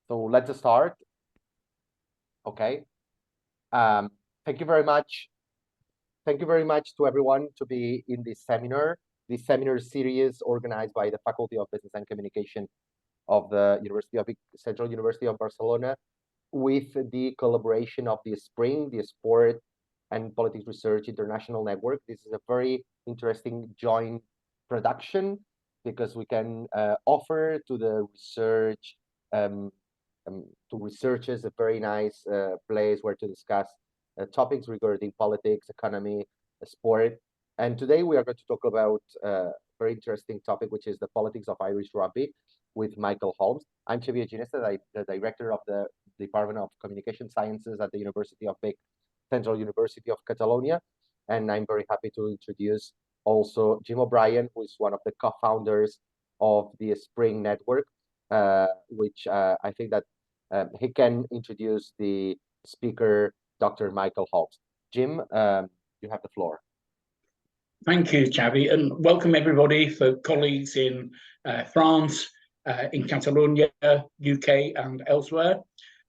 So let's start. Okay. Thank you very much. Thank you very much to everyone to be in this seminar series organized by the Faculty of Business and Communication of the Central University of Barcelona, with the collaboration of the SPRING, the Sport and Politics Research International Network. This is a very interesting joint production because we can offer to the research, to researchers, a very nice place where to discuss topics regarding politics, economy, sport. And today we are going to talk about a very interesting topic, which is the politics of Irish rugby with Michael Holmes. I'm Xavier Ginesta, the director of the Department of Communication Sciences at the University of Vic, Central University of Catalonia. And I'm very happy to introduce also Jim O'Brien, who is one of the co-founders of the SPRING network, which I think that he can introduce the speaker, Dr. Michael Holmes. Jim, you have the floor. Thank you, Xavi, and welcome everybody for colleagues in France, in Catalonia, UK, and elsewhere.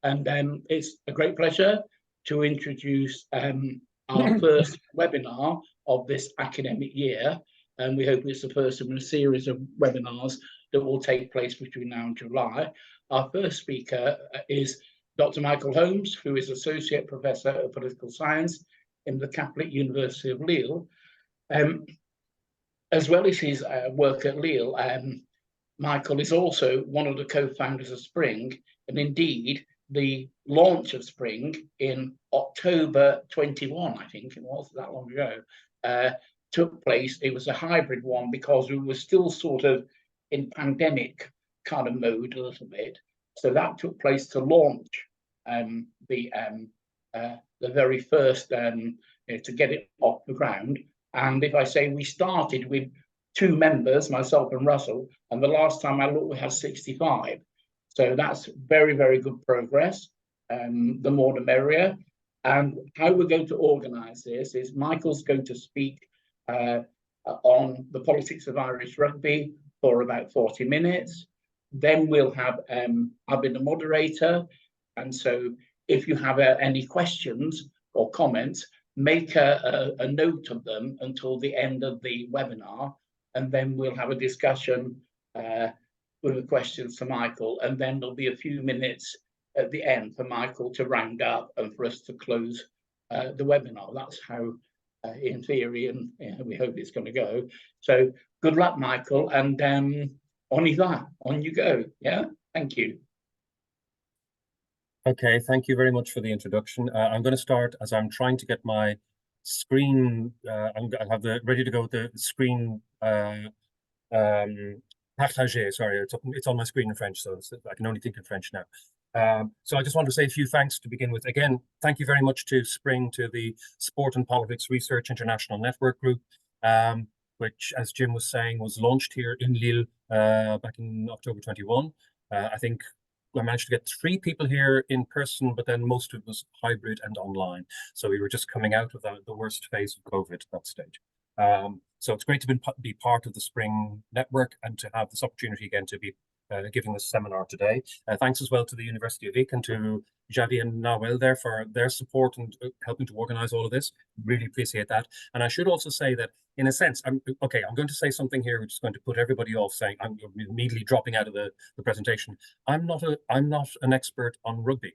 And it's a great pleasure to introduce our first webinar of this academic year. And we hope it's the first of a series of webinars that will take place between now and July. Our first speaker is Dr. Michael Holmes, who is Associate Professor of Political Science in the Catholic University of Lille. As well as his work at Lille, Michael is also one of the co-founders of SPRING, and indeed the launch of SPRING in October 21, I think it was that long ago, took place. It was a hybrid one because we were still sort of in pandemic kind of mode a little bit. So that took place to launch the very first, to get it off the ground. And if I say we started with 2 members, myself and Russell, and the last time I looked, we had 65. So that's very, very good progress. The more the merrier. And how we're going to organize this is Michael's going to speak on the politics of Irish rugby for about 40 minutes. Then we'll have, I'll be the moderator. And so if you have any questions or comments, make a note of them until the end of the webinar. And then we'll have a discussion with the questions to Michael. And then there'll be a few minutes at the end for Michael to round up and for us to close the webinar. That's how, in theory, and we hope it's going to go. So good luck, Michael. And on y va, on you go. Yeah, thank you. Okay, thank you very much for the introduction. I'm going to start as I'm trying to get my screen. I have ready to go. The screen partagé. Sorry, it's on my screen in French, so I can only think in French now. So I just want to say a few thanks to begin with. Again, thank you very much to SPRING, to the Sport and Politics Research International Network Group, which, as Jim was saying, was launched here in Lille back in October 21. I think I managed to get 3 people here in person, but then most of it was hybrid and online. So we were just coming out of the worst phase of COVID at that stage. So it's great to be part of the SPRING network and to have this opportunity again to be giving this seminar today. Thanks as well to the University of Vic and to Xavi and Nawel there for their support and helping to organize all of this. Really appreciate that. And I should also say that, in a sense, I'm going to say something here which is going to put everybody off, saying I'm immediately dropping out of the presentation. I'm not an expert on rugby.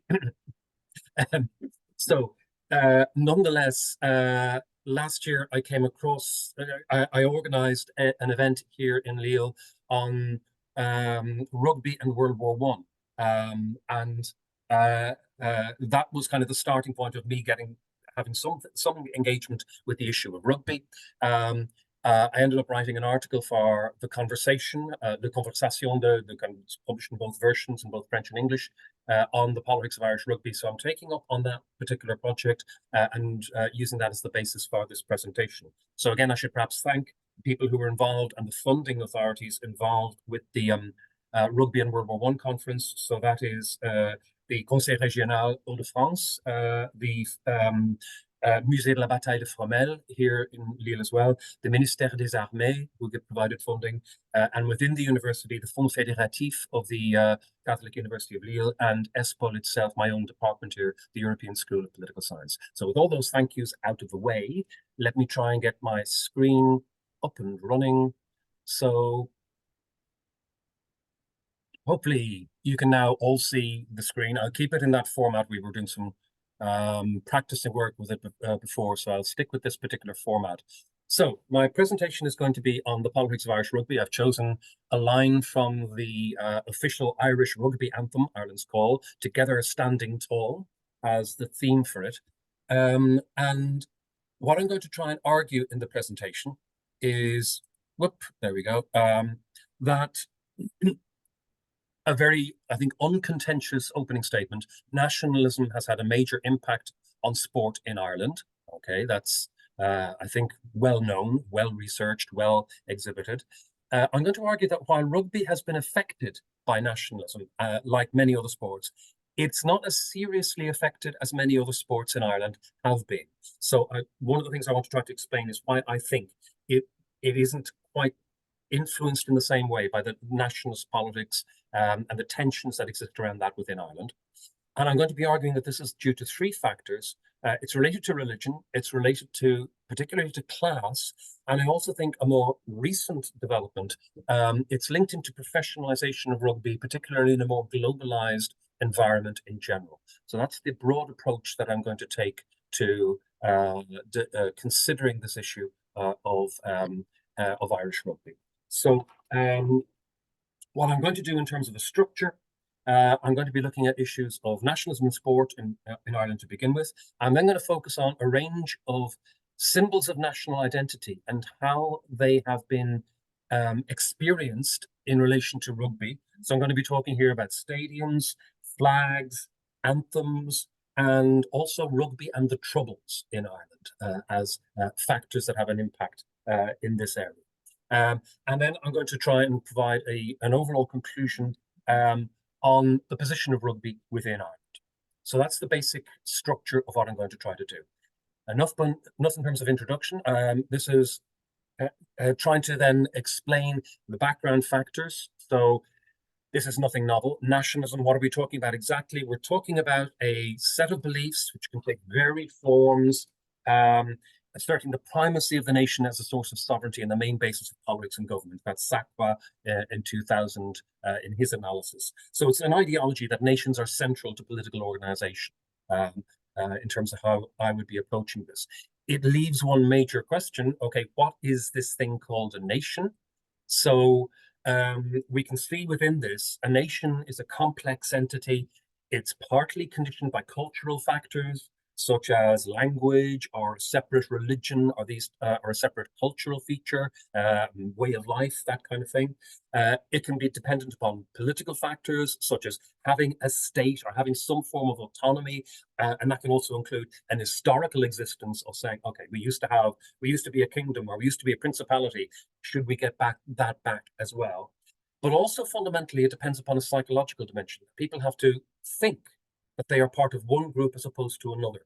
Nonetheless, last year I came across, I organized an event here in Lille on rugby and World War I, that was kind of the starting point of me having some engagement with the issue of rugby. I ended up writing an article for the Conversation, the Conversation, the kind of published in both versions, in both French and English, on the politics of Irish rugby. So I'm taking up on that particular project and using that as the basis for this presentation. So again, I should perhaps thank people who were involved and the funding authorities involved with the Rugby and World War I conference. So that is the Conseil Régional Hauts-de-France, the Musée de la Bataille de Fromelles here in Lille as well, the Ministère des Armées, who get provided funding, and within the university, the Fonds Fédératif of the Catholic University of Lille, and ESPOL itself, my own department here, the European School of Political Science. So with all those thank yous out of the way, let me try and get my screen up and running. So hopefully you can now all see the screen. I'll keep it in that format. We were doing some practicing work with it before, so I'll stick with this particular format. So my presentation is going to be on the politics of Irish rugby. I've chosen a line from the official Irish rugby anthem, Ireland's Call, Together Standing Tall, as the theme for it. And what I'm going to try and argue in the presentation is, there we go, that a very, I think, uncontentious opening statement. Nationalism has had a major impact on sport in Ireland. Okay, that's, I think, well known, well researched, well exhibited. I'm going to argue that while rugby has been affected by nationalism, like many other sports, it's not as seriously affected as many other sports in Ireland have been. So one of the things I want to try to explain is why I think it isn't quite influenced in the same way by the nationalist politics and the tensions that exist around that within Ireland. And I'm going to be arguing that this is due to three factors. It's related to religion, it's related to, particularly to class, and I also think a more recent development, it's linked into professionalization of rugby, particularly in a more globalized environment in general. So that's the broad approach that I'm going to take to considering this issue of Irish rugby. So what I'm going to do in terms of a structure, I'm going to be looking at issues of nationalism in sport in Ireland to begin with. I'm then going to focus on a range of symbols of national identity and how they have been experienced in relation to rugby. So I'm going to be talking here about stadiums, flags, anthems, and also rugby and the Troubles in Ireland as factors that have an impact in this area. And then I'm going to try and provide an overall conclusion on the position of rugby within Ireland. So that's the basic structure of what I'm going to try to do. Enough in terms of introduction. This is trying to then explain the background factors. So this is nothing novel. Nationalism, what are we talking about exactly? We're talking about a set of beliefs which can take varied forms, asserting the primacy of the nation as a source of sovereignty and the main basis of politics and government. That's Sakwa in 2000 in his analysis. So it's an ideology that nations are central to political organization in terms of how I would be approaching this. It leaves one major question. Okay, what is this thing called a nation? So we can see within this, a nation is a complex entity. It's partly conditioned by cultural factors, such as language or separate religion, or a separate cultural feature, way of life, that kind of thing. It can be dependent upon political factors, such as having a state or having some form of autonomy, and that can also include an historical existence of saying, okay, we used to be a kingdom, or we used to be a principality. Should we get that back as well? But also fundamentally, it depends upon a psychological dimension. People have to think that they are part of one group as opposed to another.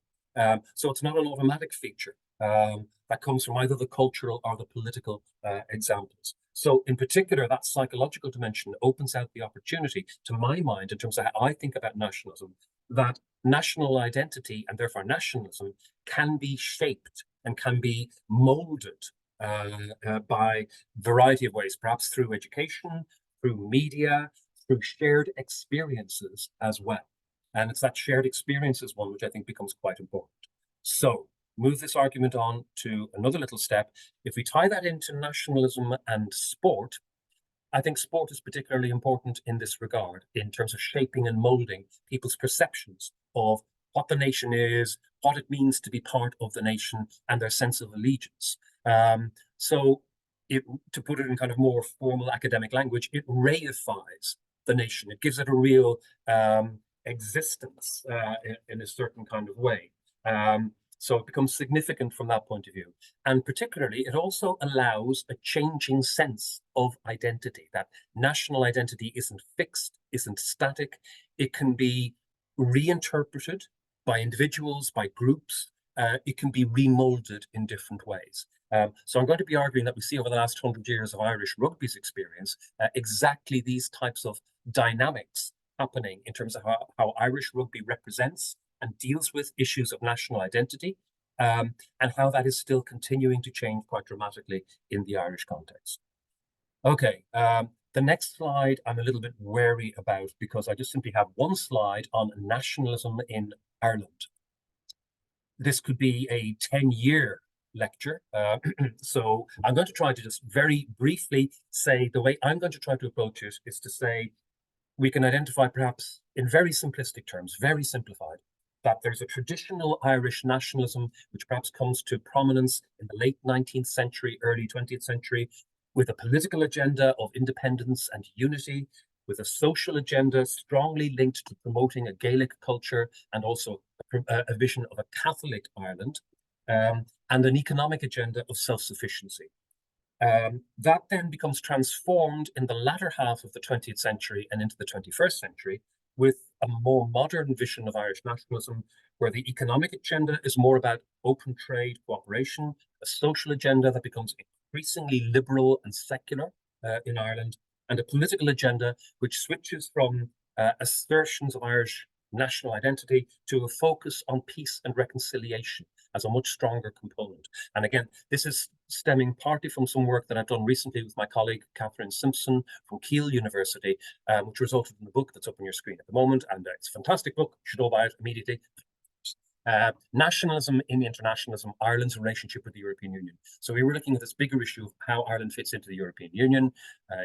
So it's not an automatic feature that comes from either the cultural or the political examples. So in particular, that psychological dimension opens out the opportunity, to my mind, in terms of how I think about nationalism, that national identity and therefore nationalism can be shaped and can be molded by a variety of ways, perhaps through education, through media, through shared experiences as well. And it's that shared experiences one which I think becomes quite important. So move this argument on to another little step. If we tie that into nationalism and sport, I think sport is particularly important in this regard, in terms of shaping and molding people's perceptions of what the nation is, what it means to be part of the nation, and their sense of allegiance. So to put it in kind of more formal academic language, it reifies the nation. It gives it a real existence in a certain kind of way. So it becomes significant from that point of view. And particularly, it also allows a changing sense of identity, that national identity isn't fixed, isn't static. It can be reinterpreted by individuals, by groups, it can be remolded in different ways. So I'm going to be arguing that we see over the last 100 years of Irish rugby's experience, exactly these types of dynamics happening in terms of how Irish rugby represents and deals with issues of national identity, and how that is still continuing to change quite dramatically in the Irish context. Okay, the next slide I'm a little bit wary about because I just simply have one slide on nationalism in Ireland. This could be a 10-year lecture, so I'm going to try to just very briefly say the way I'm going to try to approach it is to say we can identify perhaps in very simplistic terms, very simplified, that there's a traditional Irish nationalism which perhaps comes to prominence in the late 19th century, early 20th century, with a political agenda of independence and unity, with a social agenda strongly linked to promoting a Gaelic culture and also a vision of a Catholic Ireland, and an economic agenda of self-sufficiency. That then becomes transformed in the latter half of the 20th century and into the 21st century with a more modern vision of Irish nationalism, where the economic agenda is more about open trade, cooperation, a social agenda that becomes increasingly liberal and secular in Ireland, and a political agenda which switches from assertions of Irish national identity to a focus on peace and reconciliation as a much stronger component. And again, this is stemming partly from some work that I've done recently with my colleague Catherine Simpson from Keele University, which resulted in the book that's up on your screen at the moment. And it's a fantastic book. You should all buy it immediately. Nationalism in Internationalism, Ireland's relationship with the European Union. So we were looking at this bigger issue of how Ireland fits into the European Union.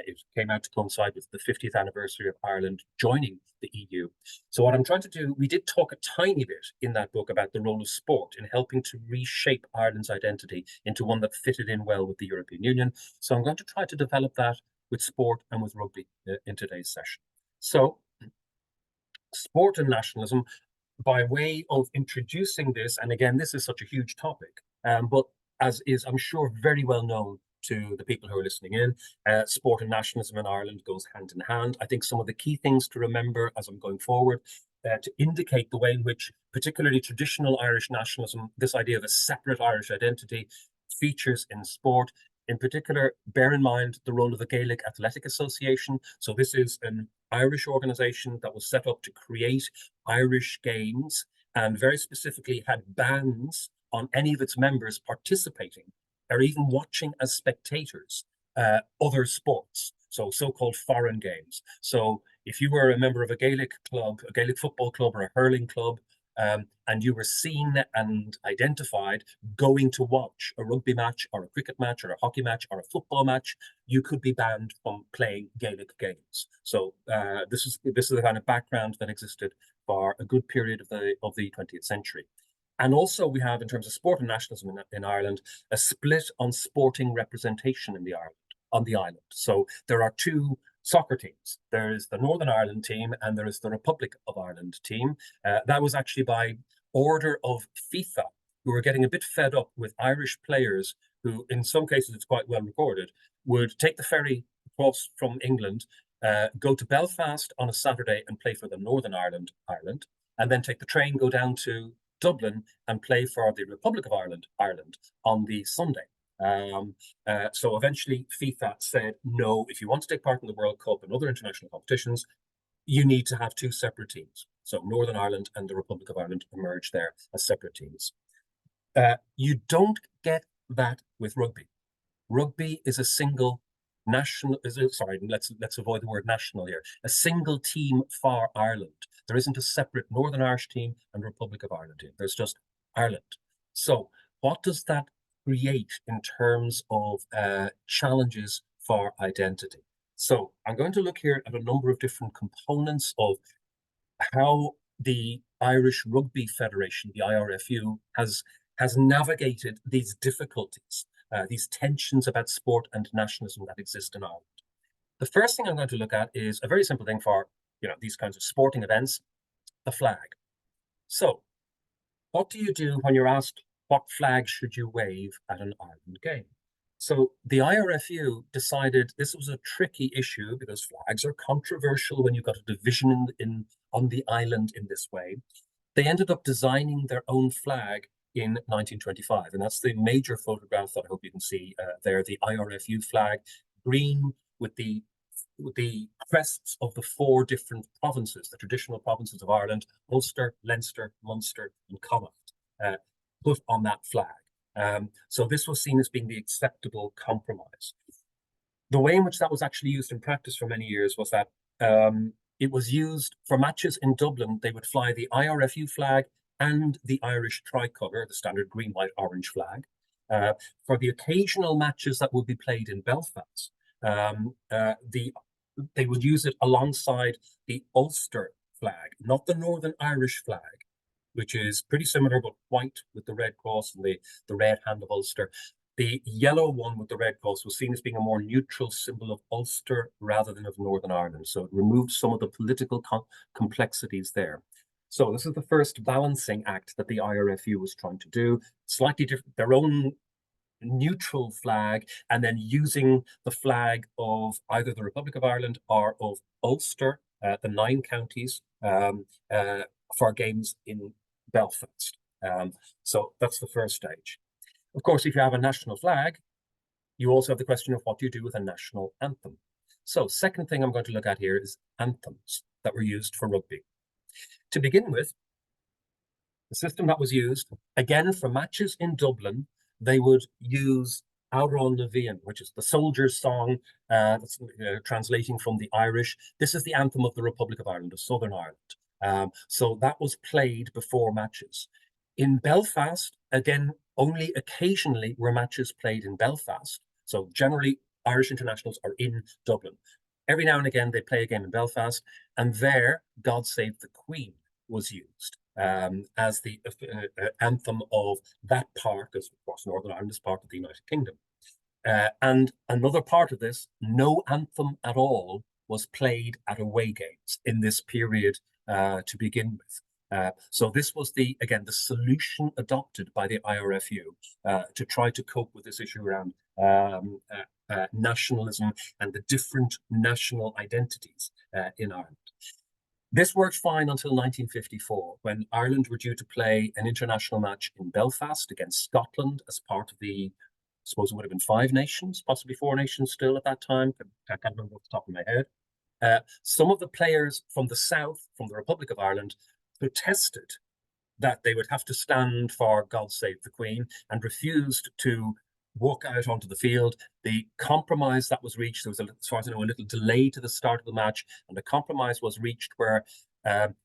It came out to coincide with the 50th anniversary of Ireland joining the EU. So what I'm trying to do, we did talk a tiny bit in that book about the role of sport in helping to reshape Ireland's identity into one that fitted in well with the European Union. So I'm going to try to develop that with sport and with rugby in today's session. So sport and nationalism, by way of introducing this, and again, this is such a huge topic, but as is, I'm sure, very well known to the people who are listening in, sport and nationalism in Ireland goes hand in hand. I think some of the key things to remember as I'm going forward to indicate the way in which particularly traditional Irish nationalism, this idea of a separate Irish identity, features in sport. In particular, bear in mind the role of the Gaelic Athletic Association. So this is an Irish organisation that was set up to create Irish games and very specifically had bans on any of its members participating or even watching as spectators other sports, so-called foreign games. So if you were a member of a Gaelic club, a Gaelic football club or a hurling club, and you were seen and identified going to watch a rugby match or a cricket match or a hockey match or a football match, you could be banned from playing Gaelic games. So this is the kind of background that existed for a good period of the 20th century. And also we have, in terms of sport and nationalism in Ireland, a split on sporting representation on the island. So there are two soccer teams. There is the Northern Ireland team and there is the Republic of Ireland team. That was actually by order of FIFA, who were getting a bit fed up with Irish players who, in some cases, it's quite well recorded, would take the ferry across from England, go to Belfast on a Saturday and play for the Northern Ireland, and then take the train, go down to Dublin and play for the Republic of Ireland on the Sunday. So eventually FIFA said, no, if you want to take part in the World Cup and other international competitions, you need to have two separate teams. So Northern Ireland and the Republic of Ireland emerged there as separate teams. You don't get that with rugby. Rugby is a single national, let's avoid the word national here. A single team for Ireland. There isn't a separate Northern Irish team and Republic of Ireland team. There's just Ireland. So what does that create in terms of challenges for identity? So I'm going to look here at a number of different components of how the Irish Rugby Federation, the IRFU, has navigated these difficulties, these tensions about sport and nationalism that exist in Ireland. The first thing I'm going to look at is a very simple thing for these kinds of sporting events, the flag. So what do you do when you're asked what flag should you wave at an Ireland game? So the IRFU decided this was a tricky issue because flags are controversial when you've got a division on the island in this way. They ended up designing their own flag in 1925. And that's the major photograph that I hope you can see there, the IRFU flag, green with the crests of the 4 different provinces, the traditional provinces of Ireland, Ulster, Leinster, Munster, and Connacht, put on that flag. So this was seen as being the acceptable compromise. The way in which that was actually used in practice for many years was that it was used for matches in Dublin. They would fly the IRFU flag and the Irish tricolour, the standard green, white, orange flag. For the occasional matches that would be played in Belfast, they would use it alongside the Ulster flag, not the Northern Irish flag, which is pretty similar, but white with the red cross and the red hand of Ulster. The yellow one with the red cross was seen as being a more neutral symbol of Ulster rather than of Northern Ireland. So it removed some of the political complexities there. So this is the first balancing act that the IRFU was trying to do, slightly different, their own neutral flag, and then using the flag of either the Republic of Ireland or of Ulster, the 9 counties, for games in Belfast. So that's the first stage. Of course, if you have a national flag, you also have the question of what do you do with a national anthem. So second thing I'm going to look at here is anthems that were used for rugby. To begin with, the system that was used, again, for matches in Dublin, they would use Áireann na Bhíon, which is the soldier's song, that's translating from the Irish. This is the anthem of the Republic of Ireland, of Southern Ireland. So that was played before matches. In Belfast, again, only occasionally were matches played in Belfast. So generally, Irish internationals are in Dublin. Every now and again, they play a game in Belfast, and there, God Save the Queen was used as the anthem of that part, because of course Northern Ireland is part of the United Kingdom. And another part of this, no anthem at all was played at away games in this period to begin with. So this was the solution adopted by the IRFU to try to cope with this issue around nationalism and the different national identities in Ireland. This worked fine until 1954, when Ireland were due to play an international match in Belfast against Scotland as part of the, I suppose it would have been 5 nations, possibly 4 nations still at that time. I can't remember off the top of my head. Some of the players from the south, from the Republic of Ireland, protested that they would have to stand for God Save the Queen and refused to walk out onto the field. The compromise that was reached, there was, as far as I know, a little delay to the start of the match, and the compromise was reached where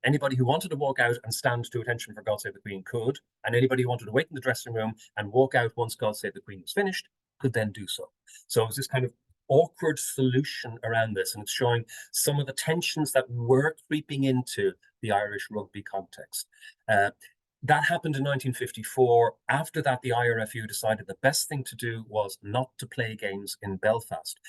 anybody who wanted to walk out and stand to attention for God Save the Queen could, and anybody who wanted to wait in the dressing room and walk out once God Save the Queen was finished could then do so. So it was this kind of awkward solution around this, and it's showing some of the tensions that were creeping into the Irish rugby context. That happened in 1954. After that, the IRFU decided the best thing to do was not to play games in Belfast.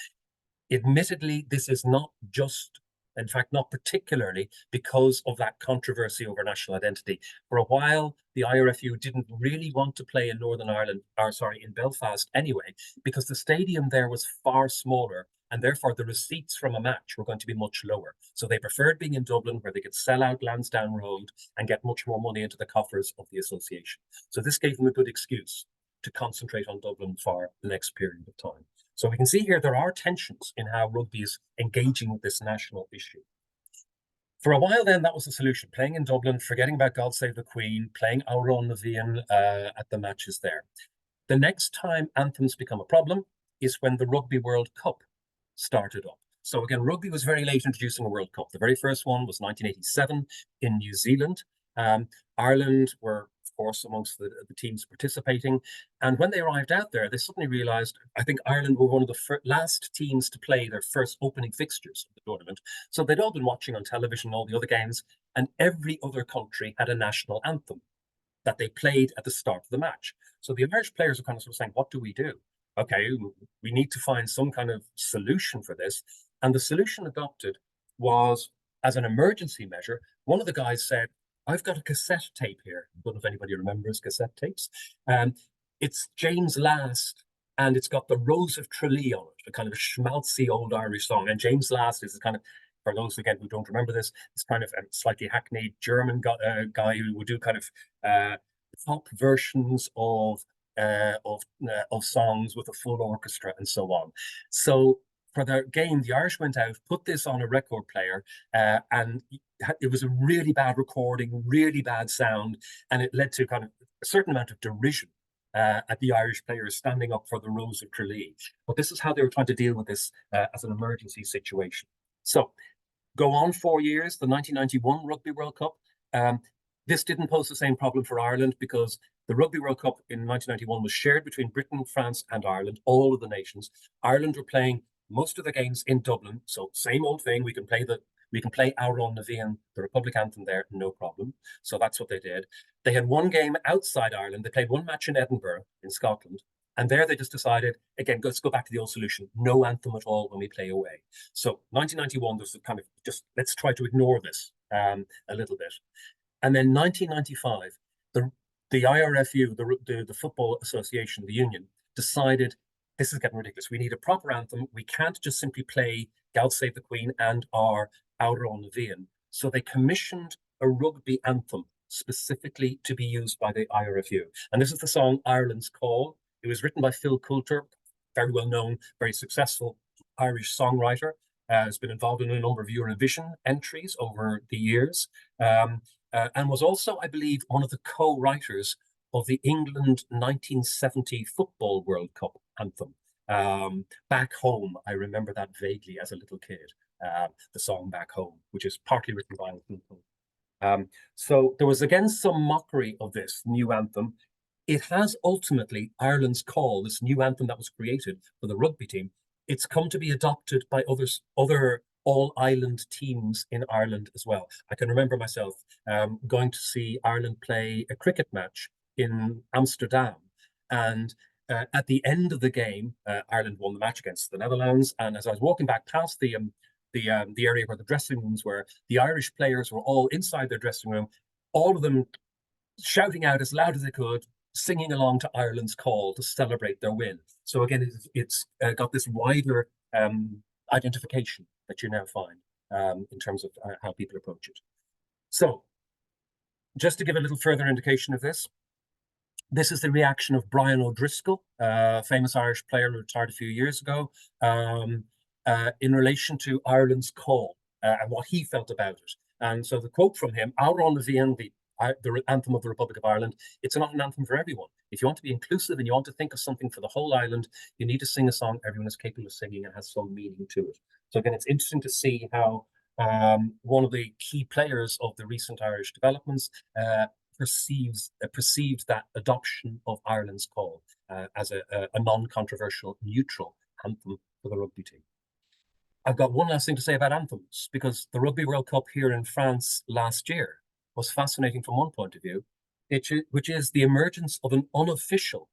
Admittedly, this is not just, in fact, not particularly because of that controversy over national identity. For a while, the IRFU didn't really want to play in Northern Ireland, in Belfast anyway, because the stadium there was far smaller, and therefore the receipts from a match were going to be much lower. So they preferred being in Dublin, where they could sell out Lansdowne Road and get much more money into the coffers of the association. So this gave them a good excuse to concentrate on Dublin for the next period of time. So we can see here there are tensions in how rugby is engaging with this national issue. For a while then, that was the solution, playing in Dublin, forgetting about God Save the Queen, playing Áireann na Bhíon at the matches there. The next time anthems become a problem is when the Rugby World Cup started up. So again, rugby was very late introducing a World Cup. The very first one was 1987 in New Zealand. Ireland were, of course, amongst the teams participating. And when they arrived out there, they suddenly realized, I think Ireland were one of the last teams to play their first opening fixtures of the tournament. So they'd all been watching on television all the other games, and every other country had a national anthem that they played at the start of the match. So the Irish players were kind of sort of saying, what do we do? Okay, we need to find some kind of solution for this. And the solution adopted was, as an emergency measure, one of the guys said, I've got a cassette tape here. I don't know if anybody remembers cassette tapes. It's James Last, and it's got the Rose of Tralee on it, a kind of a schmaltzy old Irish song. And James Last is a kind of, for those, again, who don't remember this, it's kind of a slightly hackneyed German guy who would do kind of pop versions of songs with a full orchestra and so on. So for their game, the Irish went out, put this on a record player, and it was a really bad recording, really bad sound, and it led to kind of a certain amount of derision at the Irish players standing up for the Rose of Tralee. But this is how they were trying to deal with this as an emergency situation. So go on 4 years, the 1991 Rugby World Cup. This didn't pose the same problem for Ireland because the Rugby World Cup in 1991 was shared between Britain, France, and Ireland, all of the nations. Ireland were playing most of the games in Dublin, so same old thing. We can play Áireann na Bhíon, the Republic anthem there, no problem. So that's what they did. They had one game outside Ireland. They played one match in Edinburgh, in Scotland, and there they just decided, again, let's go back to the old solution, no anthem at all when we play away. So 1991, there's kind of just, let's try to ignore this a little bit. And then 1995, the IRFU, the Football Association, the union, decided this is getting ridiculous. We need a proper anthem. We can't just simply play God Save the Queen and our Áireann na Bhíon. So they commissioned a rugby anthem specifically to be used by the IRFU. And this is the song Ireland's Call. It was written by Phil Coulter, very well known, very successful Irish songwriter. Has been involved in a number of Eurovision entries over the years. And was also, I believe, one of the co-writers of the England 1970 Football World Cup anthem. Back Home, I remember that vaguely as a little kid, the song Back Home, which is partly written by Phil. So there was again some mockery of this new anthem. It has ultimately, Ireland's Call, this new anthem that was created for the rugby team, it's come to be adopted by other all-island teams in Ireland as well. I can remember myself going to see Ireland play a cricket match in Amsterdam, and at the end of the game, Ireland won the match against the Netherlands. And as I was walking back past the area where the dressing rooms were, the Irish players were all inside their dressing room, all of them shouting out as loud as they could, singing along to Ireland's Call to celebrate their win. So again, it's got this wider identification that you now find in terms of how people approach it. So just to give a little further indication of this, this is the reaction of Brian O'Driscoll, famous Irish player who retired a few years ago, in relation to Ireland's Call and what he felt about it. And so the quote from him, Áireann na Bhíon, the anthem of the Republic of Ireland, it's not an anthem for everyone. If you want to be inclusive and you want to think of something for the whole island, you need to sing a song everyone is capable of singing and has some meaning to it. So again, it's interesting to see how one of the key players of the recent Irish developments perceives that adoption of Ireland's Call as a non-controversial, neutral anthem for the rugby team. I've got one last thing to say about anthems, because the Rugby World Cup here in France last year was fascinating from one point of view, which is the emergence of an unofficial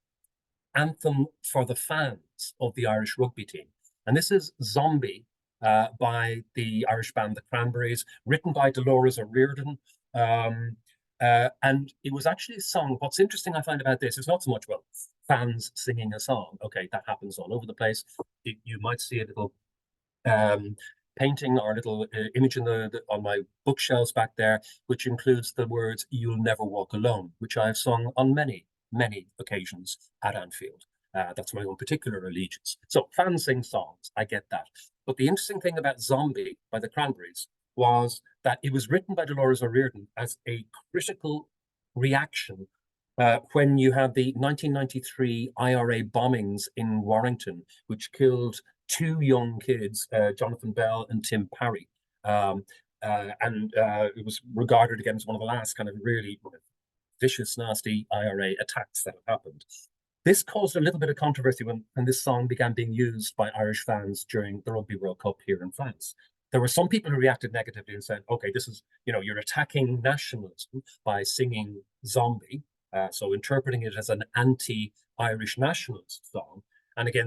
anthem for the fans of the Irish rugby team. And this is Zombie by the Irish band The Cranberries, written by Dolores O'Riordan. And it was actually a song. What's interesting I find about this is not so much, well, fans singing a song. Okay, that happens all over the place. You might see a little painting or a little image on my bookshelves back there, which includes the words "You'll Never Walk Alone," which I've sung on many, many occasions at Anfield. That's my own particular allegiance. So fans sing songs, I get that. But the interesting thing about Zombie by the Cranberries was that it was written by Dolores O'Riordan as a critical reaction when you had the 1993 IRA bombings in Warrington, which killed two young kids, Jonathan Bell and Tim Parry. It was regarded again as one of the last kind of really vicious, nasty IRA attacks that have happened. This caused a little bit of controversy when this song began being used by Irish fans during the Rugby World Cup here in France. There were some people who reacted negatively and said, okay, this is, you're attacking nationalism by singing Zombie, so interpreting it as an anti-Irish nationalist song. And again,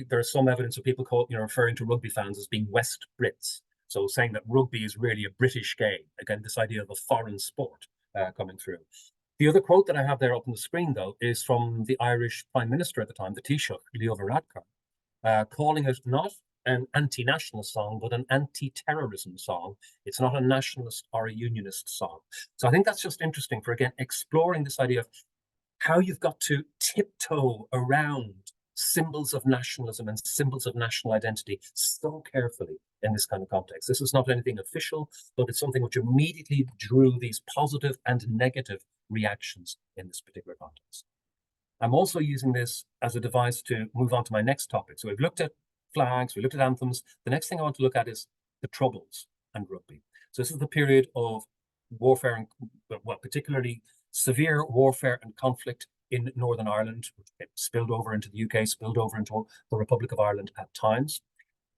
there's some evidence of people referring to rugby fans as being West Brits. So saying that rugby is really a British game. Again, this idea of a foreign sport coming through. The other quote that I have there up on the screen, though, is from the Irish Prime Minister at the time, the Taoiseach, Leo Varadkar, calling it not an anti-nationalist song, but an anti-terrorism song. It's not a nationalist or a unionist song. So I think that's just interesting for, again, exploring this idea of how you've got to tiptoe around symbols of nationalism and symbols of national identity so carefully in this kind of context. This is not anything official, but it's something which immediately drew these positive and negative reactions in this particular context. I'm also using this as a device to move on to my next topic. So we've looked at flags, we looked at anthems. The next thing I want to look at is the Troubles and rugby. So this is the period of warfare, and well, particularly severe warfare and conflict in Northern Ireland, which spilled over into the UK, spilled over into the Republic of Ireland at times.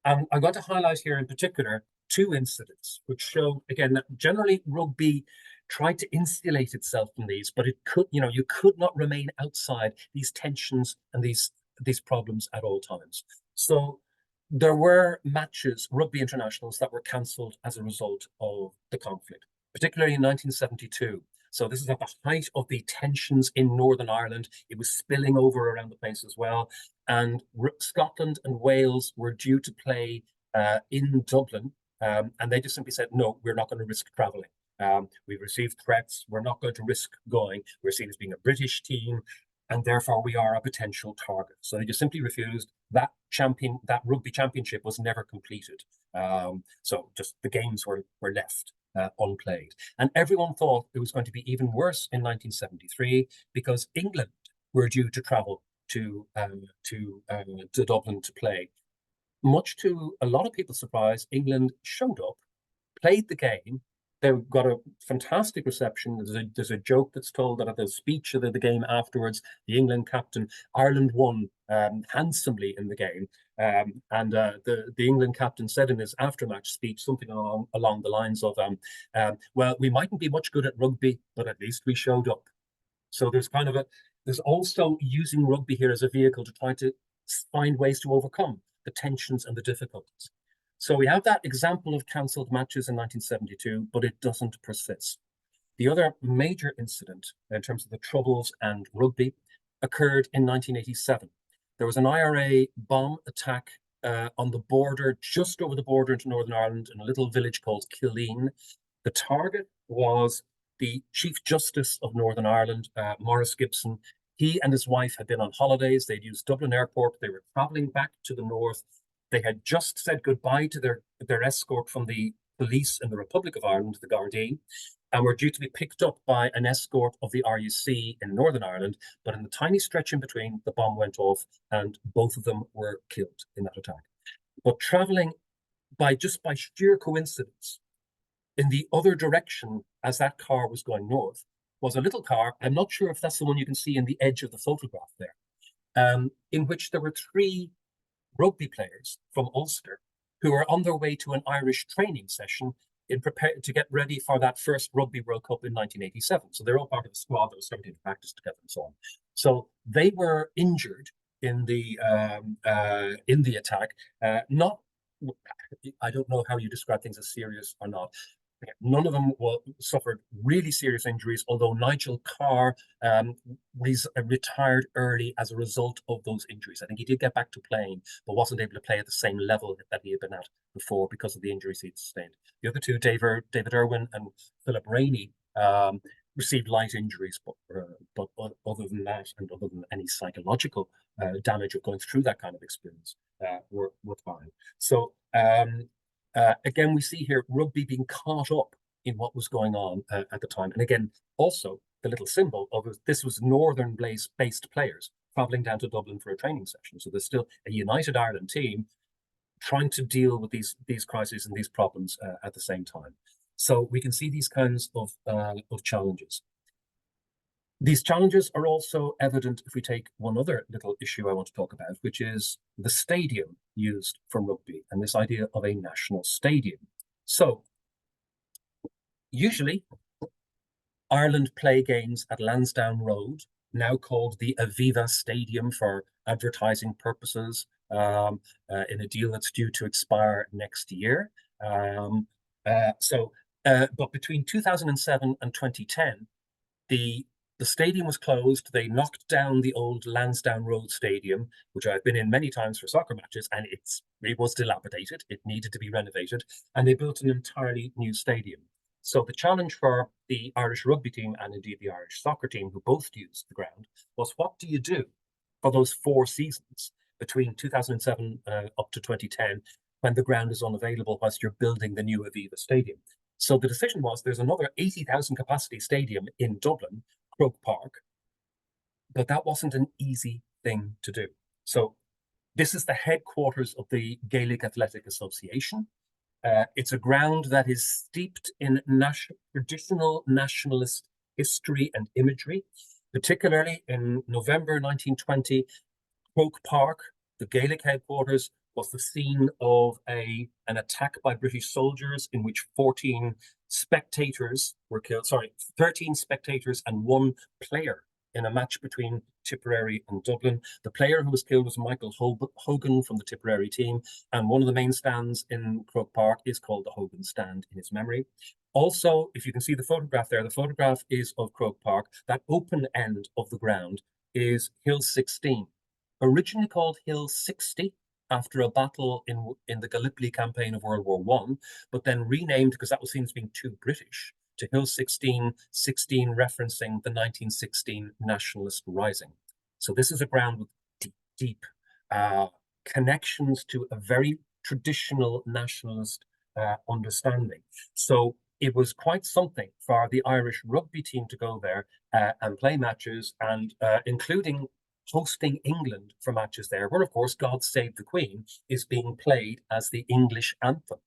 And I'm going to highlight here in particular two incidents which show, again, that generally rugby tried to insulate itself from these, but it could, you could not remain outside these tensions and these problems at all times. So there were matches, rugby internationals, that were cancelled as a result of the conflict, particularly in 1972. So this is at the height of the tensions in Northern Ireland. It was spilling over around the place as well. And Scotland and Wales were due to play in Dublin. And they just simply said, no, we're not going to risk travelling. We've received threats. We're not going to risk going. We're seen as being a British team, and therefore we are a potential target. So they just simply refused. That rugby championship was never completed. So just the games were left unplayed. And everyone thought it was going to be even worse in 1973 because England were due to travel to Dublin to play. Much to a lot of people's surprise, England showed up, played the game. They got a fantastic reception. There's a joke that's told that at the speech of the game afterwards, the England captain, Ireland won handsomely in the game. And the England captain said in his aftermatch speech something along the lines of, well, we mightn't be much good at rugby, but at least we showed up. So there's also using rugby here as a vehicle to try to find ways to overcome the tensions and the difficulties. So we have that example of cancelled matches in 1972, but it doesn't persist. The other major incident in terms of the Troubles and rugby occurred in 1987. There was an IRA bomb attack on the border, just over the border into Northern Ireland, in a little village called Killeen. The target was the Chief Justice of Northern Ireland, Maurice Gibson. He and his wife had been on holidays. They'd used Dublin Airport. They were travelling back to the north. They had just said goodbye to their escort from the police in the Republic of Ireland, the Gardaí, and were due to be picked up by an escort of the RUC in Northern Ireland. But in the tiny stretch in between, the bomb went off and both of them were killed in that attack. But travelling by sheer coincidence in the other direction as that car was going north was a little car. I'm not sure if that's the one you can see in the edge of the photograph there, in which there were 3 rugby players from Ulster who were on their way to an Irish training session to get ready for that first Rugby World Cup in 1987. So they're all part of a squad that was starting to practice together and so on. So they were injured in the attack. I don't know how you describe things as serious or not. None of them suffered really serious injuries, although Nigel Carr retired early as a result of those injuries. I think he did get back to playing, but wasn't able to play at the same level that he had been at before because of the injuries he'd sustained. The other two, David Irwin and Philip Rainey, received light injuries, but other than that, and other than any psychological damage of going through that kind of experience, were fine. So again, we see here rugby being caught up in what was going on at the time. And again, also the little symbol of this was northern-based players travelling down to Dublin for a training session. So there's still a United Ireland team trying to deal with these crises and these problems at the same time. So we can see these kinds of challenges. These challenges are also evident if we take one other little issue I want to talk about, which is the stadium used for rugby and this idea of a national stadium. So usually Ireland play games at Lansdowne Road, now called the Aviva Stadium for advertising purposes, in a deal that's due to expire next year. But between 2007 and 2010, the stadium was closed. They knocked down the old Lansdowne Road Stadium, which I've been in many times for soccer matches, and it was dilapidated. It needed to be renovated, and they built an entirely new stadium. So the challenge for the Irish rugby team and indeed the Irish soccer team, who both used the ground, was what do you do for those 4 seasons between 2007 up to 2010 when the ground is unavailable whilst you're building the new Aviva Stadium. So the decision was there's another 80,000 capacity stadium in Dublin, Croke Park, but that wasn't an easy thing to do. So this is the headquarters of the Gaelic Athletic Association. It's a ground that is steeped in traditional nationalist history and imagery, particularly in November 1920, Croke Park, the Gaelic headquarters, was the scene of an attack by British soldiers in which 14 spectators were killed, 13 spectators and 1 player in a match between Tipperary and Dublin. The player who was killed was Michael Hogan from the Tipperary team, and one of the main stands in Croke Park is called the Hogan Stand in his memory. Also, if you can see the photograph there, the photograph is of Croke Park. That open end of the ground is Hill 16, originally called Hill 60, after a battle in the Gallipoli campaign of World War I, but then renamed because that was seen as being too British, to Hill 16, 16 referencing the 1916 nationalist rising. So this is a ground with deep connections to a very traditional nationalist understanding. So it was quite something for the Irish rugby team to go there and play matches, and including hosting England for matches there, where of course God Save the Queen is being played as the English anthem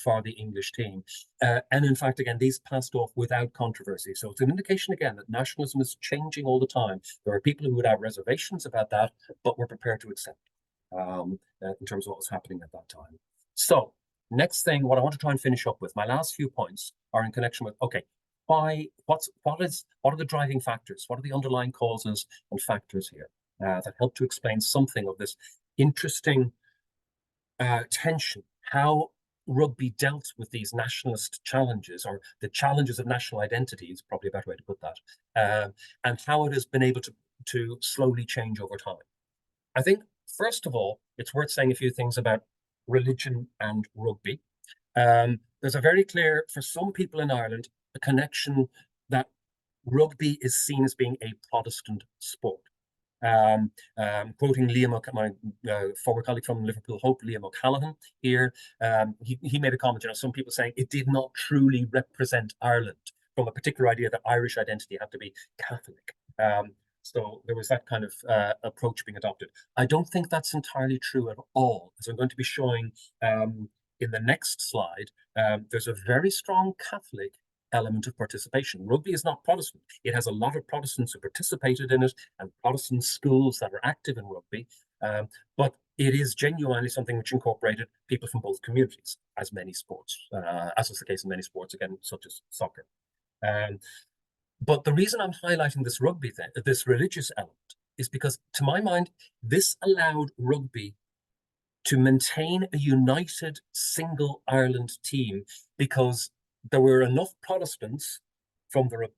for the English team. And in fact, again, these passed off without controversy. So it's an indication again that nationalism is changing all the time. There are people who would have reservations about that, but were prepared to accept in terms of what was happening at that time. So next thing, what I want to try and finish up with, my last few points are in connection with, okay, what are the driving factors? What are the underlying causes and factors here that help to explain something of this interesting tension, how rugby dealt with these nationalist challenges, or the challenges of national identity is probably a better way to put that, and how it has been able to slowly change over time. I think, first of all, it's worth saying a few things about religion and rugby. There's a very clear, for some people in Ireland, a connection that rugby is seen as being a Protestant sport. Quoting Liam, my former colleague from Liverpool Hope, Liam O'Callaghan here, he made a comment, some people saying it did not truly represent Ireland, from a particular idea that Irish identity had to be Catholic. So there was that kind of approach being adopted. I don't think that's entirely true at all, as I'm going to be showing in the next slide. There's a very strong Catholic element of participation. Rugby is not Protestant. It has a lot of Protestants who participated in it and Protestant schools that are active in rugby, but it is genuinely something which incorporated people from both communities, as many sports, as is the case in many sports, again, such as soccer. But the reason I'm highlighting this rugby thing, this religious element, is because, to my mind, this allowed rugby to maintain a united single Ireland team, because there were enough Protestants from the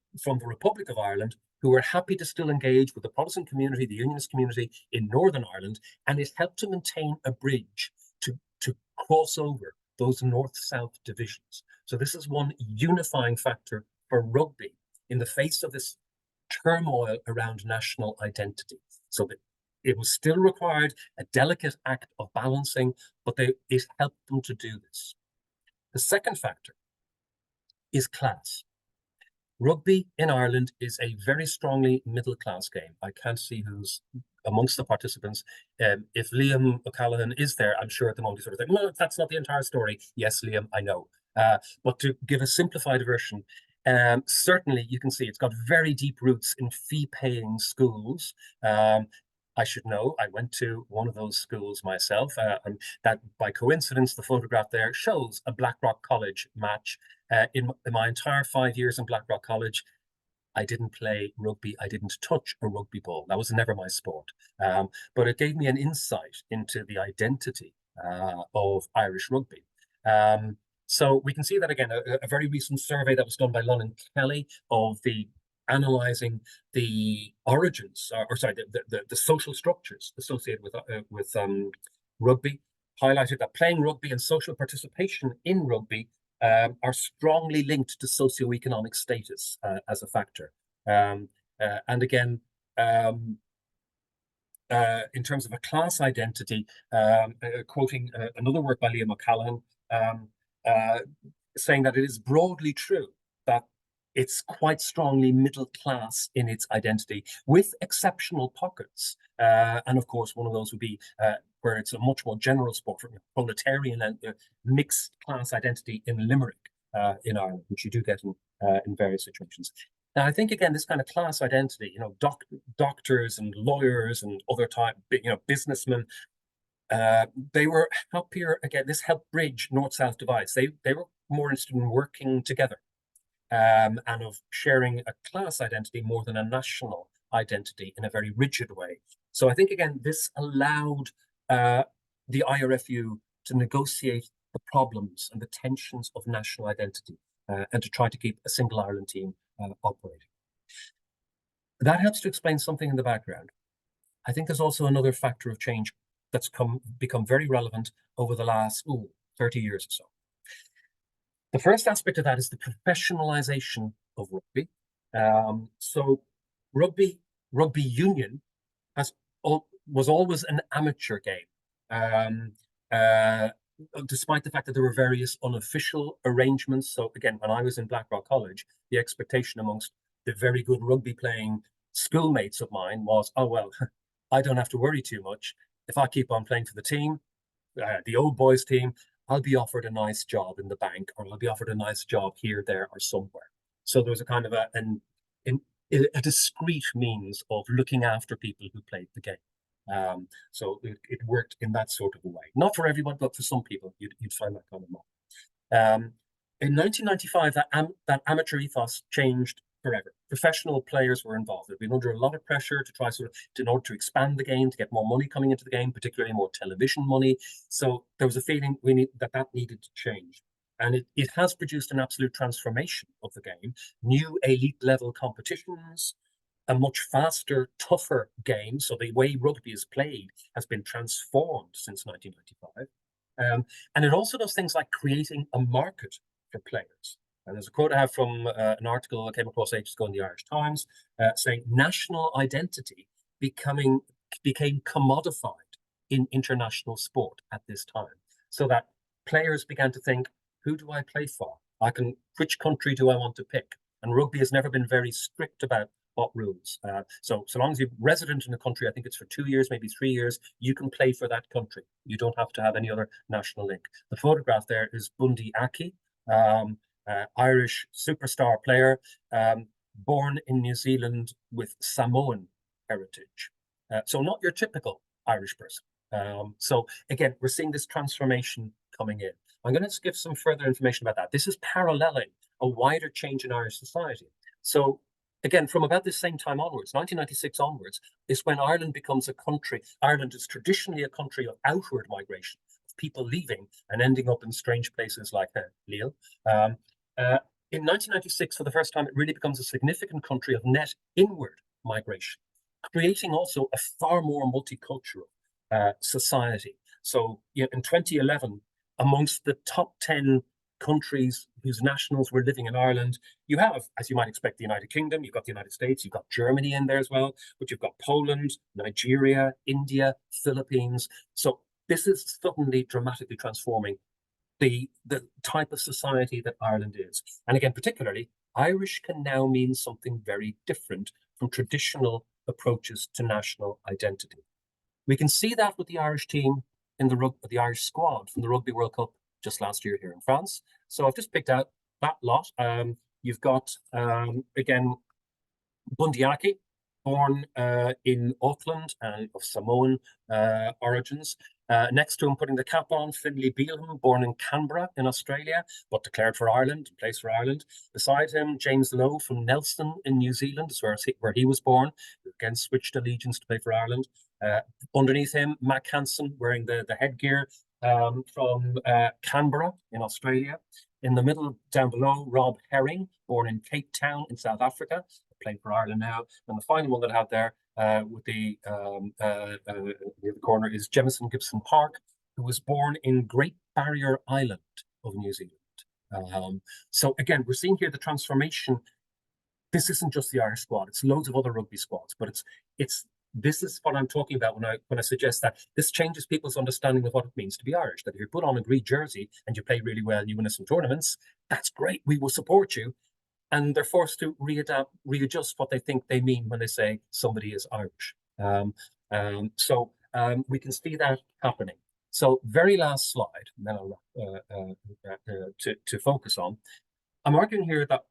Republic of Ireland who were happy to still engage with the Protestant community, the Unionist community in Northern Ireland, and it helped to maintain a bridge to cross over those north-south divisions. So this is one unifying factor for rugby in the face of this turmoil around national identity. So that it was still required a delicate act of balancing, but it helped them to do this. The second factor is class. Rugby in Ireland is a very strongly middle-class game. I can't see who's amongst the participants. If Liam O'Callaghan is there, I'm sure at the moment he's sort of thinking, well, that's not the entire story. Yes, Liam, I know. But to give a simplified version, certainly you can see it's got very deep roots in fee-paying schools. I should know, I went to one of those schools myself, and that by coincidence, the photograph there shows a Blackrock College match. In my entire 5 years in Blackrock College, I didn't play rugby. I didn't touch a rugby ball. That was never my sport. But it gave me an insight into the identity of Irish rugby. So we can see that again, a very recent survey that was done by Lunnan Kelly of analyzing the origins, the social structures associated with rugby, highlighted that playing rugby and social participation in rugby are strongly linked to socioeconomic status as a factor. And again, in terms of a class identity, quoting another work by Liam O'Callaghan, saying that it is broadly true that it's quite strongly middle class in its identity, with exceptional pockets. And of course, one of those would be where it's a much more general sport, for proletarian and mixed class identity in Limerick in Ireland, which you do get in various situations. Now, I think, again, this kind of class identity, doctors and lawyers and other type, businessmen, they were happier, again, this helped bridge North-South divides. They were more interested in working together and of sharing a class identity more than a national identity in a very rigid way. So I think, again, this allowed the IRFU to negotiate the problems and the tensions of national identity and to try to keep a single Ireland team operating. That helps to explain something in the background. I think there's also another factor of change that's become very relevant over the last 30 years or so. The first aspect of that is the professionalization of rugby. So rugby union was always an amateur game, despite the fact that there were various unofficial arrangements. So again, when I was in Blackrock College, the expectation amongst the very good rugby playing schoolmates of mine was, oh, well, I don't have to worry too much. If I keep on playing for the team, the old boys team, I'll be offered a nice job in the bank, or I'll be offered a nice job here, there, or somewhere. So there was a kind of a discrete means of looking after people who played the game. So it worked in that sort of a way. Not for everyone, but for some people, you'd find that kind of model. In 1995, that amateur ethos changed forever. Professional players were involved. They've been under a lot of pressure to try in order to expand the game, to get more money coming into the game, particularly more television money. So there was a feeling that needed to change. And it has produced an absolute transformation of the game. New elite level competitions, a much faster, tougher game. So the way rugby is played has been transformed since 1995. And it also does things like creating a market for players. And there's a quote I have from an article I came across ages ago in the Irish Times saying national identity became commodified in international sport at this time. So that players began to think, who do I play for? Which country do I want to pick? And rugby has never been very strict about what rules. So long as you're resident in a country, I think it's for 2 years, maybe 3 years, you can play for that country. You don't have to have any other national link. The photograph there is Bundy Aki, Irish superstar player, born in New Zealand with Samoan heritage. So not your typical Irish person. So again, we're seeing this transformation coming in. I'm going to give some further information about that. This is paralleling a wider change in Irish society. So again, from about this same time onwards, 1996 onwards, is when Ireland becomes a country. Ireland is traditionally a country of outward migration, of people leaving and ending up in strange places like Lille. In 1996, for the first time, it really becomes a significant country of net inward migration, creating also a far more multicultural society. So in 2011, amongst the top 10 countries whose nationals were living in Ireland, you have, as you might expect, the United Kingdom, you've got the United States, you've got Germany in there as well, but you've got Poland, Nigeria, India, Philippines. So this is suddenly dramatically transforming the type of society that Ireland is. And again, particularly, Irish can now mean something very different from traditional approaches to national identity. We can see that with the Irish team in the Irish squad from the Rugby World Cup just last year here in France. So I've just picked out that lot. You've got, again, Bundy Aki, born in Auckland and of Samoan origins. Next to him, putting the cap on, Finlay Bealham, born in Canberra in Australia, but declared for Ireland, plays for Ireland. Beside him, James Lowe from Nelson in New Zealand, is where he was born, who again switched allegiance to play for Ireland. Underneath him, Mac Hansen, wearing the headgear from Canberra in Australia. In the middle, down below, Rob Herring, born in Cape Town in South Africa, playing for Ireland now. And the final one that I have there with the corner is Jemison Gibson Park, who was born in Great Barrier Island of New Zealand. So again, we're seeing here the transformation. This isn't just the Irish squad; it's loads of other rugby squads. But this is what I'm talking about when I suggest that this changes people's understanding of what it means to be Irish. That if you put on a green jersey and you play really well and you win some tournaments, that's great. We will support you. And they're forced to readjust what they think they mean when they say somebody is Irish. So we can see that happening. So very last slide, and then I'll to focus on. I'm arguing here that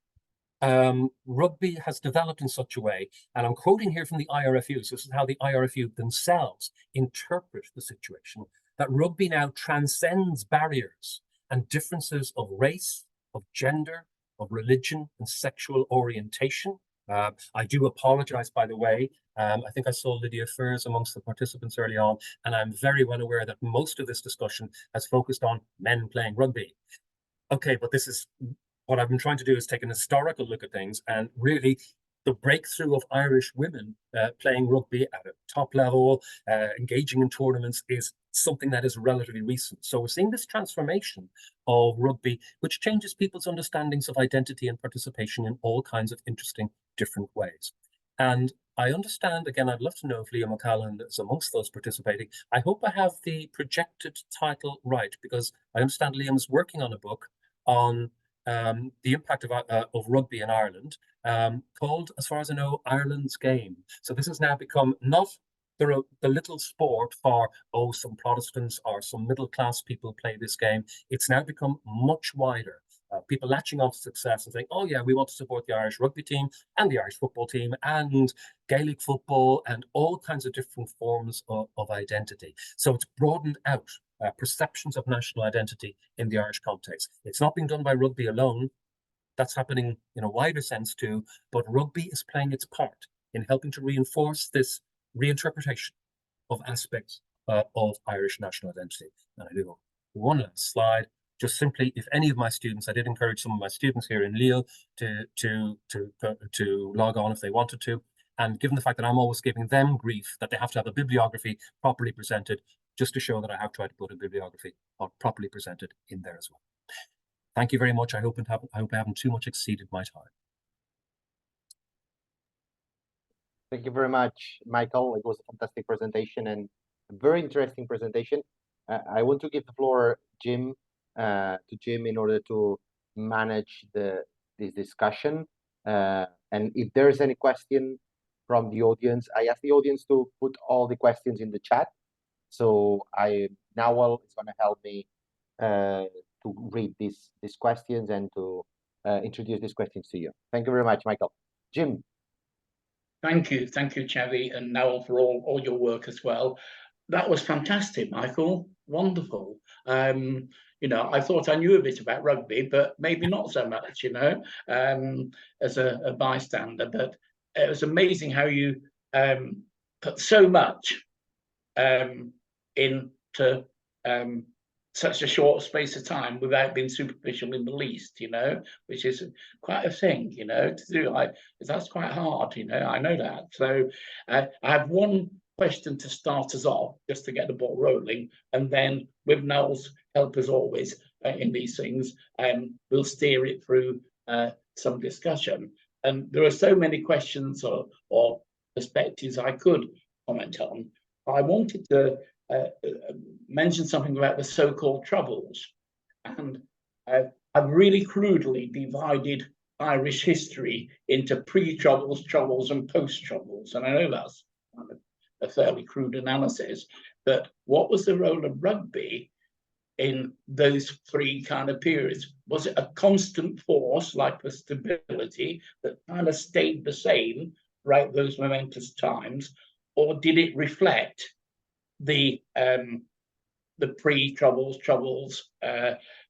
rugby has developed in such a way, and I'm quoting here from the IRFU, so this is how the IRFU themselves interpret the situation, that rugby now transcends barriers and differences of race, of gender, of religion and sexual orientation. I do apologize, by the way. I think I saw Lydia Furs amongst the participants early on, and I'm very well aware that most of this discussion has focused on men playing rugby. Okay, but this is what I've been trying to do, is take an historical look at things, and really the breakthrough of Irish women playing rugby at a top level, engaging in tournaments, is something that is relatively recent. So we're seeing this transformation of rugby, which changes people's understandings of identity and participation in all kinds of interesting, different ways. And I understand, again, I'd love to know if Liam O'Callaghan is amongst those participating. I hope I have the projected title right, because I understand Liam's working on a book on the impact of rugby in Ireland, called, as far as I know, Ireland's Game. So this has now become not the little sport for, oh, some Protestants or some middle-class people play this game. It's now become much wider. People latching on to success and saying, oh yeah, we want to support the Irish rugby team and the Irish football team and Gaelic football and all kinds of different forms of identity. So it's broadened out perceptions of national identity in the Irish context. It's not being done by rugby alone. That's happening in a wider sense too, but rugby is playing its part in helping to reinforce this reinterpretation of aspects of Irish national identity. And I do one last slide. Just simply, if any of my students, I did encourage some of my students here in Lille to log on if they wanted to. And given the fact that I'm always giving them grief that they have to have a bibliography properly presented, just to show that I have tried to put a bibliography properly presented in there as well. Thank you very much. I hope I haven't too much exceeded my time. Thank you very much, Michael. It was a fantastic presentation and a very interesting presentation. I want to give the floor to Jim in order to manage this discussion. And if there's any question from the audience, I ask the audience to put all the questions in the chat. So Nawal is going to help me to read these questions and to introduce these questions to you. Thank you very much, Michael. Jim. Thank you, Xavi, and Nawal, for all your work as well. That was fantastic, Michael. Wonderful. You know, I thought I knew a bit about rugby, but maybe not so much, you know, as a bystander. But it was amazing how you put so much into such a short space of time without being superficial in the least, you know, which is quite a thing, you know, to do. That's quite hard, you know, I know that. So I have one question to start us off, just to get the ball rolling, and then with Noel's help as always in these things, we'll steer it through some discussion. And there are so many questions or perspectives I could comment on. I wanted to mention something about the so-called Troubles, and I've really crudely divided Irish history into pre-Troubles, Troubles, and post-Troubles, and I know that's kind of a fairly crude analysis, but what was the role of rugby in those three kind of periods? Was it a constant force, like the stability, that kind of stayed the same throughout those momentous times, or did it reflect the pre-Troubles, Troubles,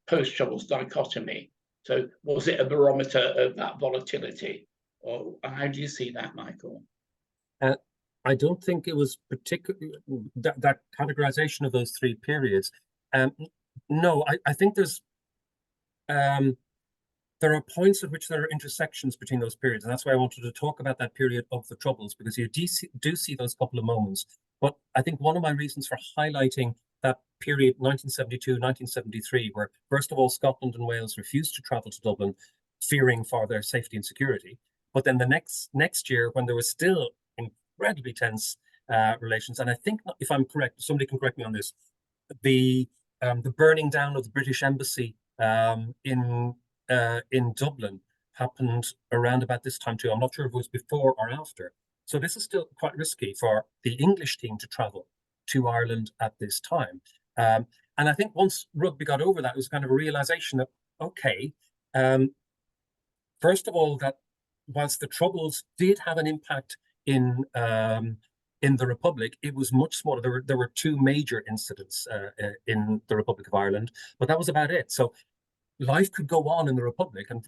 post-Troubles dichotomy? So was it a barometer of that volatility? Or how do you see that, Michael? I don't think it was particularly that categorization of those three periods. No, I think there are points at which there are intersections between those periods, and that's why I wanted to talk about that period of the Troubles, because you do see those couple of moments. But I think one of my reasons for highlighting that period, 1972, 1973, where first of all, Scotland and Wales refused to travel to Dublin, fearing for their safety and security. But then the next year, when there was still incredibly tense relations, and I think, if I'm correct, somebody can correct me on this, the burning down of the British embassy in Dublin happened around about this time too. I'm not sure if it was before or after. So this is still quite risky for the English team to travel to Ireland at this time. And I think once rugby got over that, it was kind of a realization that, okay, first of all, that whilst the Troubles did have an impact in the Republic, it was much smaller. There were two major incidents in the Republic of Ireland, but that was about it. So life could go on in the Republic, and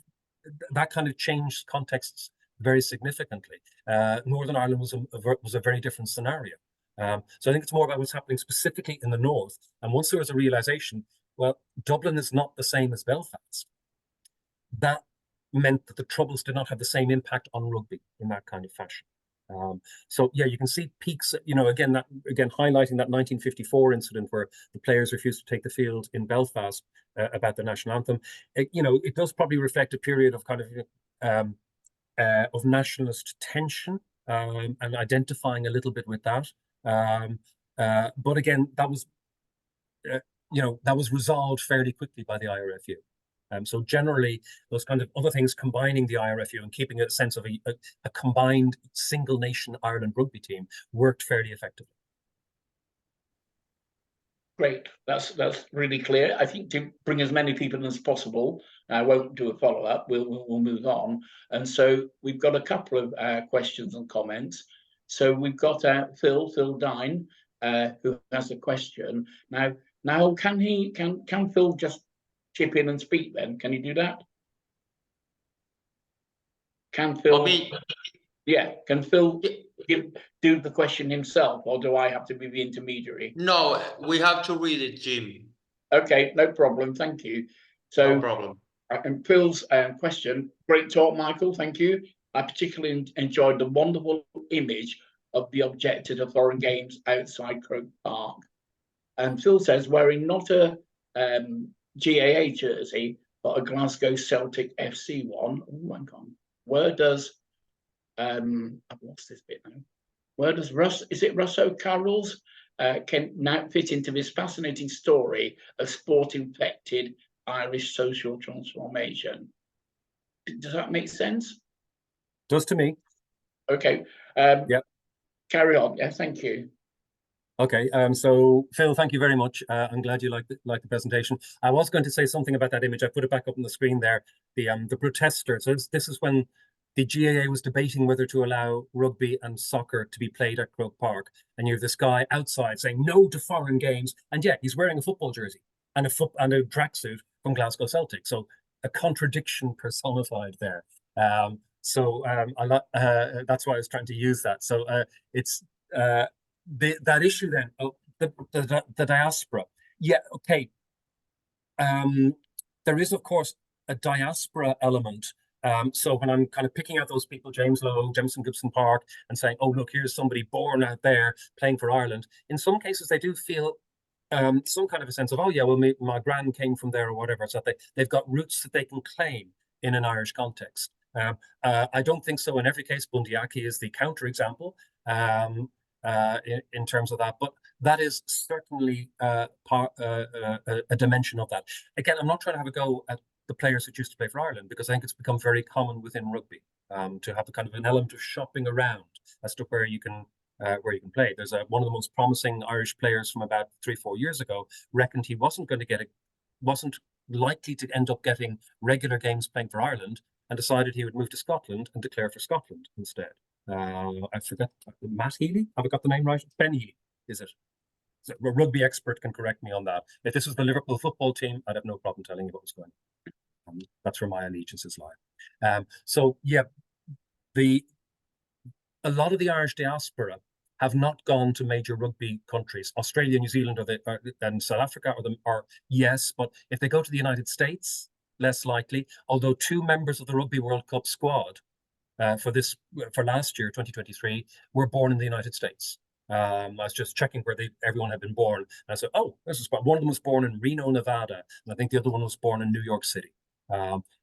that kind of changed contexts very significantly. Northern Ireland was a very different scenario. So I think it's more about what's happening specifically in the north. And once there was a realization, well, Dublin is not the same as Belfast, that meant that the Troubles did not have the same impact on rugby in that kind of fashion. So yeah, you can see peaks, again highlighting that 1954 incident where the players refused to take the field in Belfast about the national anthem. It does probably reflect a period of kind of nationalist tension and identifying a little bit with that. But again, that was resolved fairly quickly by the IRFU. So generally, those kind of other things combining the IRFU and keeping a sense of a combined single nation Ireland rugby team worked fairly effectively. Great, that's really clear. I think to bring as many people in as possible, I won't do a follow-up, we'll move on. And so we've got a couple of questions and comments. So we've got Phil Dine, who has a question. Now can Phil just chip in and speak then? Can you do that? Can Phil? Me? Yeah, can Phil do the question himself, or do I have to be the intermediary? No, we have to read it, Jim. Okay, no problem. Thank you. So, no problem. And Phil's question, great talk, Michael. Thank you. I particularly enjoyed the wonderful image of the objective of foreign games outside Croke Park. And Phil says, wearing not a GAA jersey, but a Glasgow Celtic FC one. Oh, hang on. Where does I've lost this bit now. Where does Russ O'Carroll's can now fit into this fascinating story of sport-infected Irish social transformation? Does that make sense? Does to me. Okay. Yeah. Carry on. Yeah, thank you. Okay, so Phil, thank you very much. I'm glad you liked the presentation. I was going to say something about that image. I put it back up on the screen there. The protester. So this is when the GAA was debating whether to allow rugby and soccer to be played at Croke Park, and you have this guy outside saying no to foreign games, and yet he's wearing a football jersey and a tracksuit from Glasgow Celtic. So a contradiction personified there. That's why I was trying to use that. So it's. That issue then, the diaspora. Yeah, okay. There is, of course, a diaspora element. So when I'm kind of picking out those people, James Lowe, Jemison Gibson Park, and saying, oh, look, here's somebody born out there playing for Ireland, in some cases they do feel some kind of a sense of, oh, yeah, well, my gran came from there or whatever, so they've got roots that they can claim in an Irish context. I don't think so in every case. Bundyaki is the counterexample. In terms of that, but that is certainly a dimension of that. Again, I'm not trying to have a go at the players that used to play for Ireland, because I think it's become very common within rugby to have a kind of an element of shopping around as to where you can play. There's one of the most promising Irish players from about 3-4 years ago reckoned he wasn't likely to end up getting regular games playing for Ireland, and decided he would move to Scotland and declare for Scotland instead. I forget, Matt Healy? Have I got the name right? Ben Healy, is it? So a rugby expert can correct me on that. If this was the Liverpool football team, I'd have no problem telling you what was going on. That's where my allegiances lie. So yeah, a lot of the Irish diaspora have not gone to major rugby countries. Australia, New Zealand, and South Africa are yes, but if they go to the United States, less likely. Although 2 members of the Rugby World Cup squad for last year, 2023, were born in the United States. I was just checking where everyone had been born. And I said, oh, this is one of them was born in Reno, Nevada, and I think the other one was born in New York City.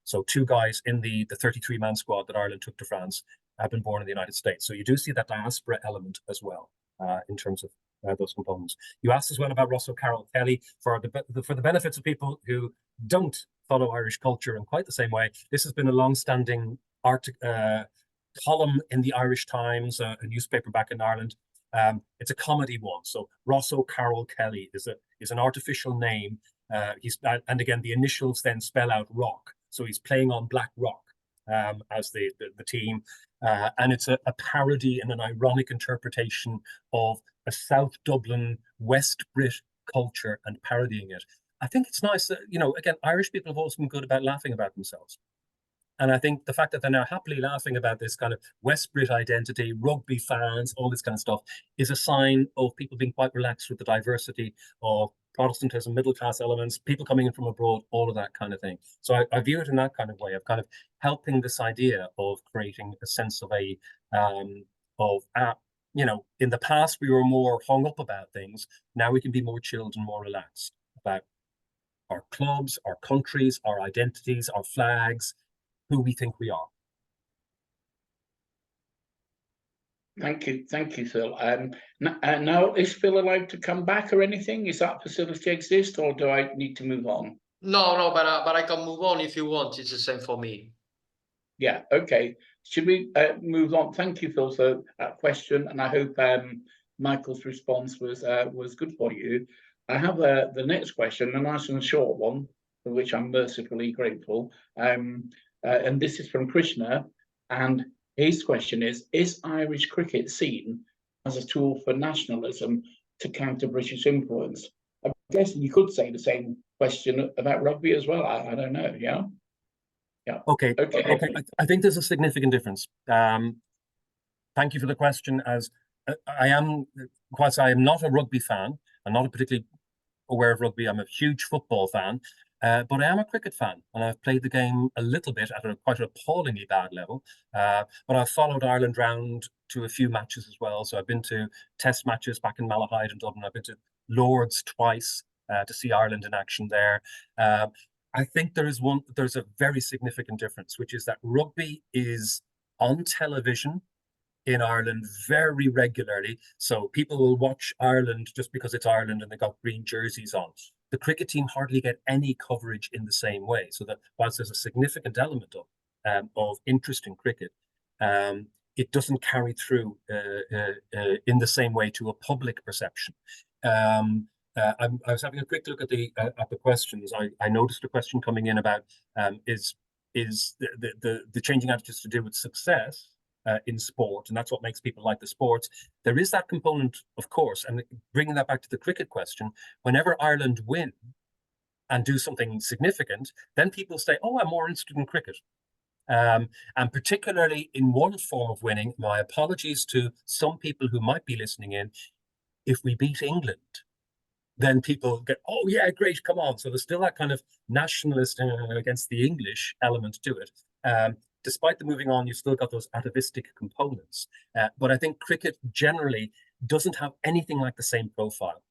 So two guys in the 33-man squad that Ireland took to France have been born in the United States. So you do see that diaspora element as well in terms of those components. You asked as well about Ross O'Carroll Kelly. For the benefits of people who don't follow Irish culture in quite the same way, this has been a long-standing column in the Irish Times, a newspaper back in Ireland. It's a comedy one. So Ross O'Carroll Kelly is an artificial name. And again, the initials then spell out rock. So he's playing on Black Rock as the team. And it's a parody and an ironic interpretation of a South Dublin West Brit culture and parodying it. I think it's nice that, again, Irish people have always been good about laughing about themselves. And I think the fact that they're now happily laughing about this kind of West Brit identity, rugby fans, all this kind of stuff, is a sign of people being quite relaxed with the diversity of Protestantism, middle-class elements, people coming in from abroad, all of that kind of thing. So I view it in that kind of way of kind of helping this idea of creating a sense of in the past we were more hung up about things. Now we can be more chilled and more relaxed about our clubs, our countries, our identities, our flags, who we think we are. Thank you, Phil. Now, is Phil allowed to come back or anything? Is that facility exist, or do I need to move on? No, but I can move on if you want. It's the same for me. Yeah. Okay. Should we move on? Thank you, Phil, for that question, and I hope Michael's response was good for you. I have the next question, a nice and short one, for which I'm mercifully grateful. And this is from Krishna, and his question is Irish cricket seen as a tool for nationalism to counter British influence? I guess you could say the same question about rugby as well. I don't know, yeah? Yeah. Okay. I think there's a significant difference. Thank you for the question, as whilst I am not a rugby fan, I'm not particularly aware of rugby, I'm a huge football fan, but I am a cricket fan, and I've played the game a little bit at quite an appallingly bad level. But I've followed Ireland round to a few matches as well. So I've been to test matches back in Malahide and Dublin. I've been to Lords twice to see Ireland in action there. I think there's a very significant difference, which is that rugby is on television in Ireland very regularly. So people will watch Ireland just because it's Ireland and they got green jerseys on. The cricket team hardly get any coverage in the same way. So that whilst there's a significant element of interest in cricket, it doesn't carry through in the same way to a public perception. I was having a quick look at the questions. I noticed a question coming in about is the changing attitudes to do with success in sport, and that's what makes people like the sports. There is that component, of course, and bringing that back to the cricket question, whenever Ireland win and do something significant, then people say, oh, I'm more interested in cricket. And particularly in one form of winning, my apologies to some people who might be listening in, if we beat England, then people get, oh yeah, great, come on. So there's still that kind of nationalist against the English element to it. Despite the moving on, you've still got those atavistic components. But I think cricket generally doesn't have anything like the same profile.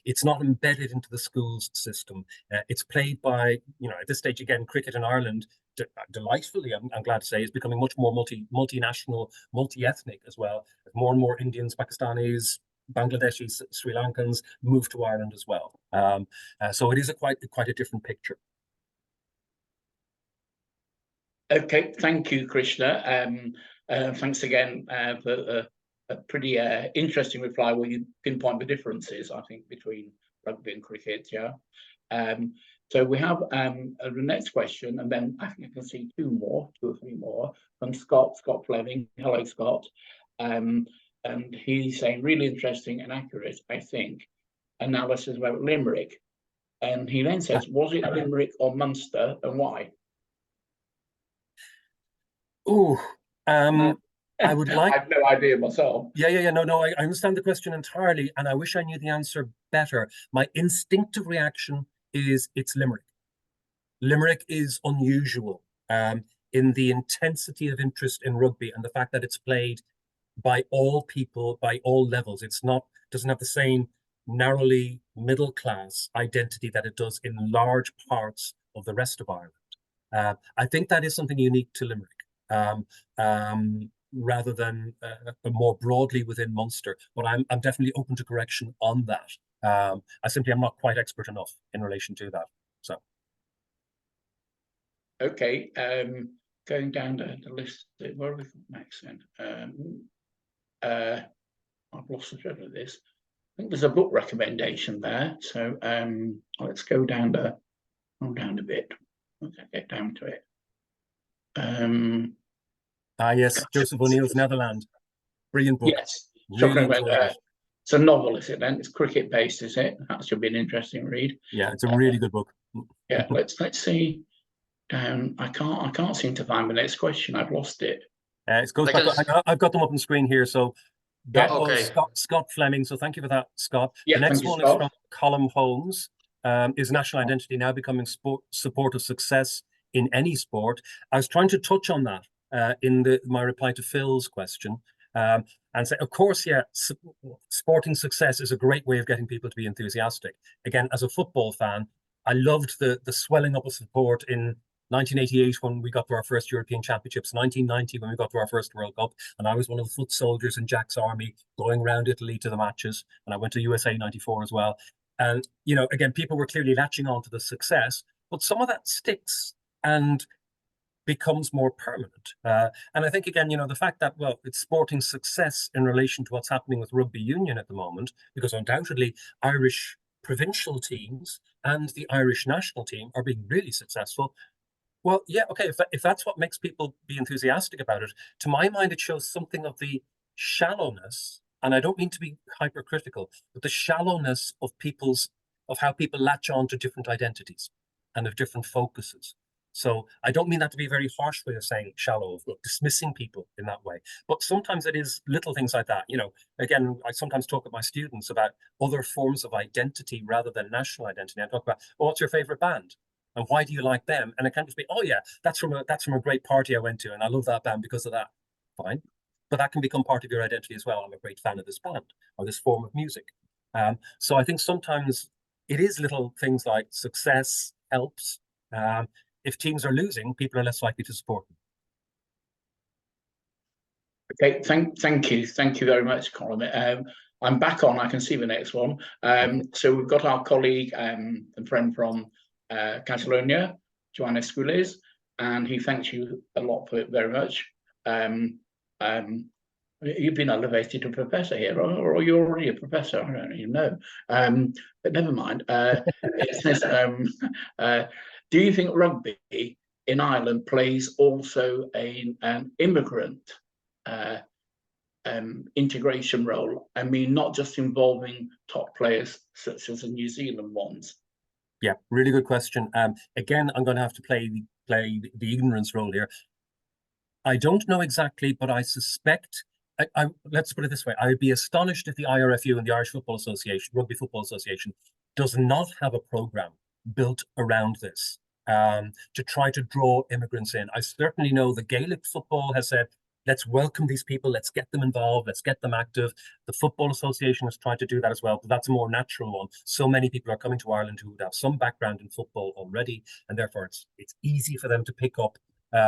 It's not embedded into the schools system. It's played by, at this stage, again, cricket in Ireland, delightfully, I'm glad to say, is becoming much more multinational, multi-ethnic as well. More and more Indians, Pakistanis, Bangladeshis, Sri Lankans move to Ireland as well. So it is quite a different picture. Okay, thank you, Krishna. Thanks again for a pretty interesting reply where you pinpoint the differences, I think, between rugby and cricket, yeah. So we have the next question, and then I think I can see two or three more, from Scott Fleming. Hello, Scott. And he's saying, really interesting and accurate, I think, analysis about Limerick. And he then says, was it Limerick or Munster, and why? Oh, I would like. I have no idea myself. Yeah. No, I understand the question entirely, and I wish I knew the answer better. My instinctive reaction is it's Limerick. Limerick is unusual in the intensity of interest in rugby and the fact that it's played by all people, by all levels. It's not, doesn't have the same narrowly middle class identity that it does in large parts of the rest of Ireland. I think that is something unique to Limerick, rather than more broadly within Munster. But I'm definitely open to correction on that. I simply am not quite expert enough in relation to that. So. Okay, going down the list, where have we got next then? I've lost the thread of this. I think there's a book recommendation there. So let's go down a bit. Let's get down to it. Yes, Joseph O'Neill's Netherland. Brilliant book. Yes. Really enjoyed it. It's a novel, is it then? It's cricket based, is it? That should be an interesting read. Yeah, it's a really good book. Yeah, let's see. I can't seem to find the next question. I've lost it. It goes back. I've got them up on screen here. So that was Scott Fleming. So thank you for that, Scott. Yeah, the next one is from Colin Holmes. Is national identity now becoming support of success in any sport? I was trying to touch on that in my reply to Phil's question, and say, of course, yeah, sporting success is a great way of getting people to be enthusiastic. Again, as a football fan, I loved the swelling up of support in 1988 when we got to our first European Championships, 1990 when we got to our first World Cup, and I was one of the foot soldiers in Jack's army going around Italy to the matches, and I went to USA 94 as well. And, you know, again, people were clearly latching on to the success, but some of that sticks and becomes more permanent. And I think, again, you know, the fact that, well, it's sporting success in relation to what's happening with rugby union at the moment, because undoubtedly Irish provincial teams and the Irish national team are being really successful. Well, yeah, okay, if that's what makes people be enthusiastic about it, to my mind, it shows something of the shallowness, and I don't mean to be hypercritical, but the shallowness of how people latch on to different identities and of different focuses. So I don't mean that to be a very harsh way of saying shallow, of dismissing people in that way. But sometimes it is little things like that. You know, again, I sometimes talk with my students about other forms of identity rather than national identity. I talk about, well, what's your favorite band? And why do you like them? And it can't just be, oh yeah, that's from a great party I went to, and I love that band because of that. Fine. But that can become part of your identity as well. I'm a great fan of this band or this form of music. So I think sometimes it is little things like success helps. If teams are losing, people are less likely to support them. Okay, thank you very much, Colin. I'm back on. I can see the next one. So we've got our colleague and friend from Catalonia, Joan Escules, and he thanks you a lot for it very much. You've been elevated to professor here, or you're already a professor. I don't even know. But never mind. It says, do you think rugby in Ireland plays also an immigrant integration role? I mean, not just involving top players such as the New Zealand ones. Yeah, really good question. Again, I'm going to have to play the ignorance role here. I don't know exactly, but I suspect. Let's put it this way: I would be astonished if the IRFU and the Irish Football Association, Rugby Football Association, does not have a program built around this to try to draw immigrants in. I certainly know the Gaelic football has said, let's welcome these people, let's get them involved, let's get them active. The Football Association has tried to do that as well, but that's a more natural one. So many people are coming to Ireland who would have some background in football already, and therefore it's easy for them to pick up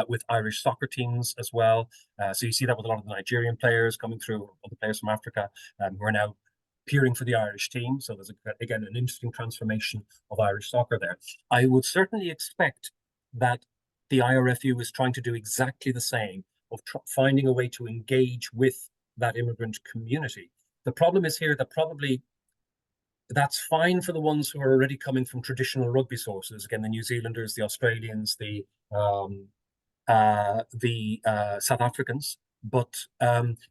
with Irish soccer teams as well. So you see that with a lot of the Nigerian players coming through, other players from Africa who are now appearing for the Irish team. So there's, again, an interesting transformation of Irish soccer there. I would certainly expect that the IRFU is trying to do exactly the same, of finding a way to engage with that immigrant community. The problem is here that probably that's fine for the ones who are already coming from traditional rugby sources. Again, the New Zealanders, the Australians, the South Africans. But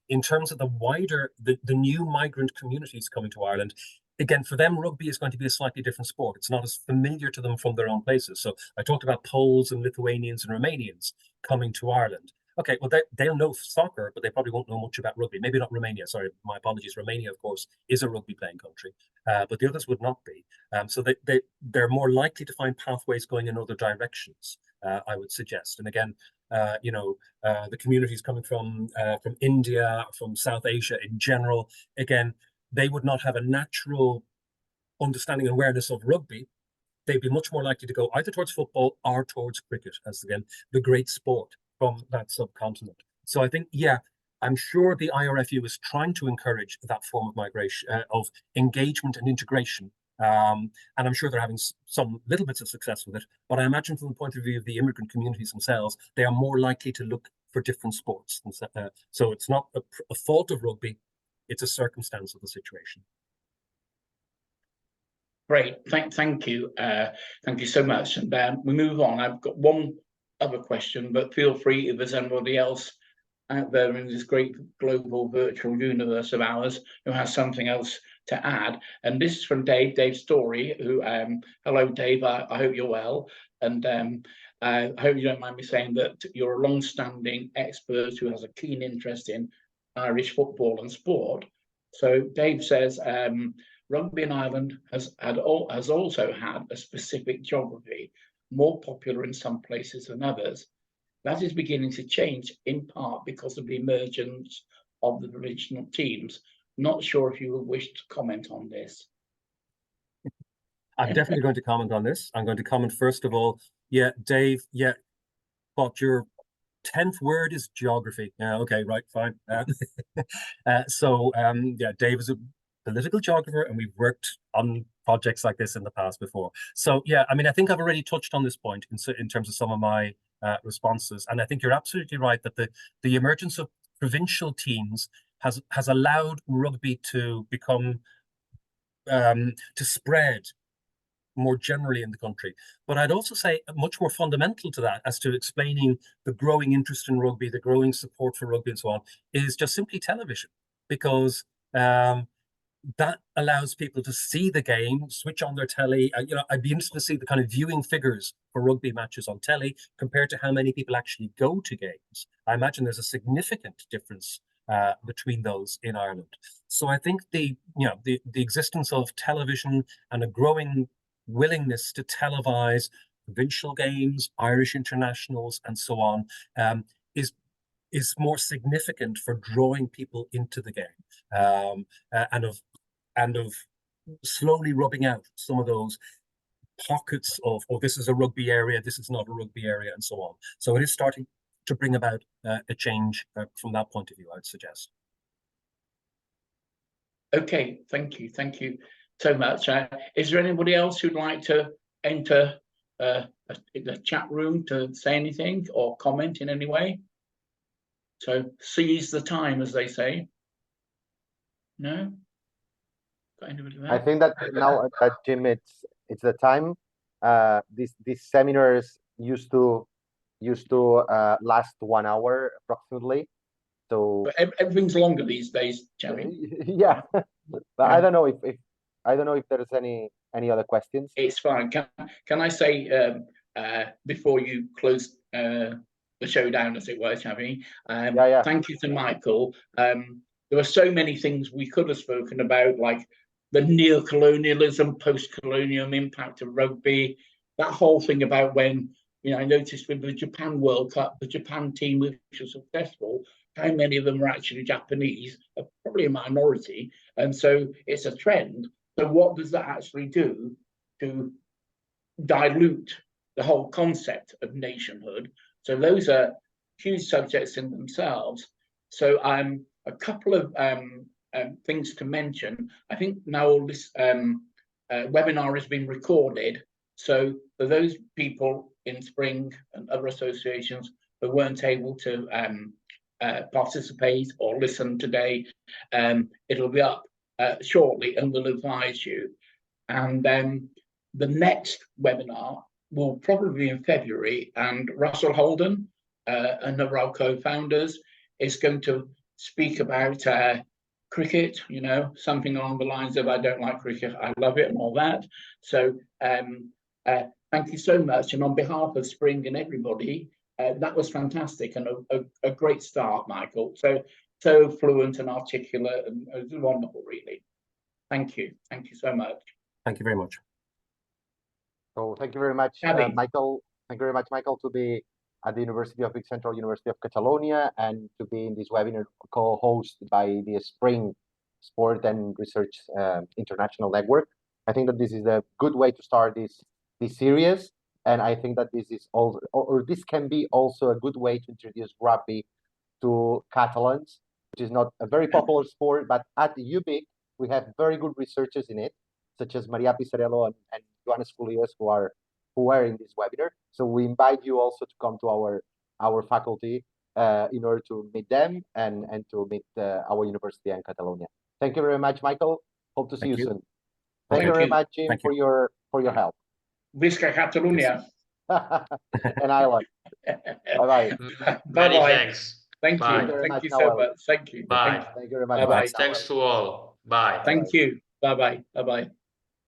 in terms of the wider, the new migrant communities coming to Ireland, again, for them, rugby is going to be a slightly different sport. It's not as familiar to them from their own places. So I talked about Poles and Lithuanians and Romanians coming to Ireland. Okay, well, they'll know soccer, but they probably won't know much about rugby. Maybe not Romania. Sorry, my apologies. Romania, of course, is a rugby-playing country, but the others would not be. So they're more likely to find pathways going in other directions, I would suggest. And again, the communities coming from India, from South Asia in general, again, they would not have a natural understanding and awareness of rugby. They'd be much more likely to go either towards football or towards cricket, as again, the great sport from that subcontinent. So I think, yeah, I'm sure the IRFU is trying to encourage that form of migration, of engagement and integration. And I'm sure they're having some little bits of success with it. But I imagine from the point of view of the immigrant communities themselves, they are more likely to look for different sports. So it's not a fault of rugby, it's a circumstance of the situation. Great, thank you. Thank you so much. And we move on. I've got one other question, but feel free if there's anybody else out there in this great global virtual universe of ours who has something else to add. And this is from Dave Story, who, hello Dave, I hope you're well. And I hope you don't mind me saying that you're a long-standing expert who has a keen interest in Irish football and sport. So Dave says, rugby in Ireland has also had a specific geography, more popular in some places than others. That is beginning to change in part because of the emergence of the regional teams. Not sure if you would wish to comment on this. I'm definitely going to comment on this. I'm going to comment first of all, yeah, Dave, yeah, but your 10th word is geography. Yeah, okay, right, fine. Yeah, Dave is a political geographer and we've worked on projects like this in the past before. So yeah, I mean, I think I've already touched on this point in terms of some of my responses. And I think you're absolutely right that the emergence of provincial teams has allowed rugby to become, to spread more generally in the country. But I'd also say much more fundamental to that, as to explaining the growing interest in rugby, the growing support for rugby and so on, is just simply television. Because that allows people to see the game, switch on their telly. I'd be interested to see the kind of viewing figures for rugby matches on telly compared to how many people actually go to games. I imagine there's a significant difference between those in Ireland. So I think the existence of television and a growing willingness to televise provincial games, Irish internationals, and so on, is more significant for drawing people into the game, and of slowly rubbing out some of those pockets of, oh, this is a rugby area, this is not a rugby area, and so on. So it is starting to bring about a change from that point of view, I'd suggest. Okay, thank you so much. Is there anybody else who'd like to enter the chat room to say anything or comment in any way? So seize the time, as they say. No? Got anybody there? I think that now, Jim, it's the time. These seminars used to last 1 hour approximately. So but everything's longer these days, Jerry. Yeah, but I don't know if there's any other questions. It's fine. Can I say before you close the show down, as it were, Xavi? Thank you to Michael. There were so many things we could have spoken about, like the neo-colonialism, post-colonial impact of rugby, that whole thing about when, I noticed with the Japan World Cup, the Japan team, which was successful, how many of them were actually Japanese, probably a minority. And so it's a trend. So what does that actually do to dilute the whole concept of nationhood? So those are huge subjects in themselves. So a couple of things to mention. I think now all this webinar has been recorded. So for those people in Spring and other associations who weren't able to participate or listen today, it'll be up shortly and we'll advise you. And then the next webinar will probably be in February, and Russell Holden, another of our co-founders, is going to speak about cricket, something along the lines of, I don't like cricket, I love it, and all that. So thank you so much. And on behalf of Spring and everybody, that was fantastic and a great start, Michael. So fluent and articulate, and it was wonderful, really. Thank you so much. Thank you very much. So thank you very much, Michael. Thank you very much, Michael, to be at the University of Central University of Catalonia, and to be in this webinar co-hosted by the Spring Sport and Research International Network. I think that this is a good way to start this series, and I think that this is also, or this can be also a good way to introduce rugby to Catalans, which is not a very popular sport, but at UVic we have very good researchers in it, such as Maria Pissarello and Johannes Foulias, who are in this webinar. So we invite you also to come to our faculty in order to meet them and to meet our university in Catalonia. Thank you very much, Michael. Hope to see you soon. Thank you very much, Jim, for your help. Visca Catalunya. And Ireland. Bye-bye. Many Bye-bye. thanks. Thank Bye. you. Very Thank much, you so Noel. much. Thank you. Bye. Thank you very much. Bye-bye. Thanks to all. Bye. Thank you. Bye-bye. Bye-bye.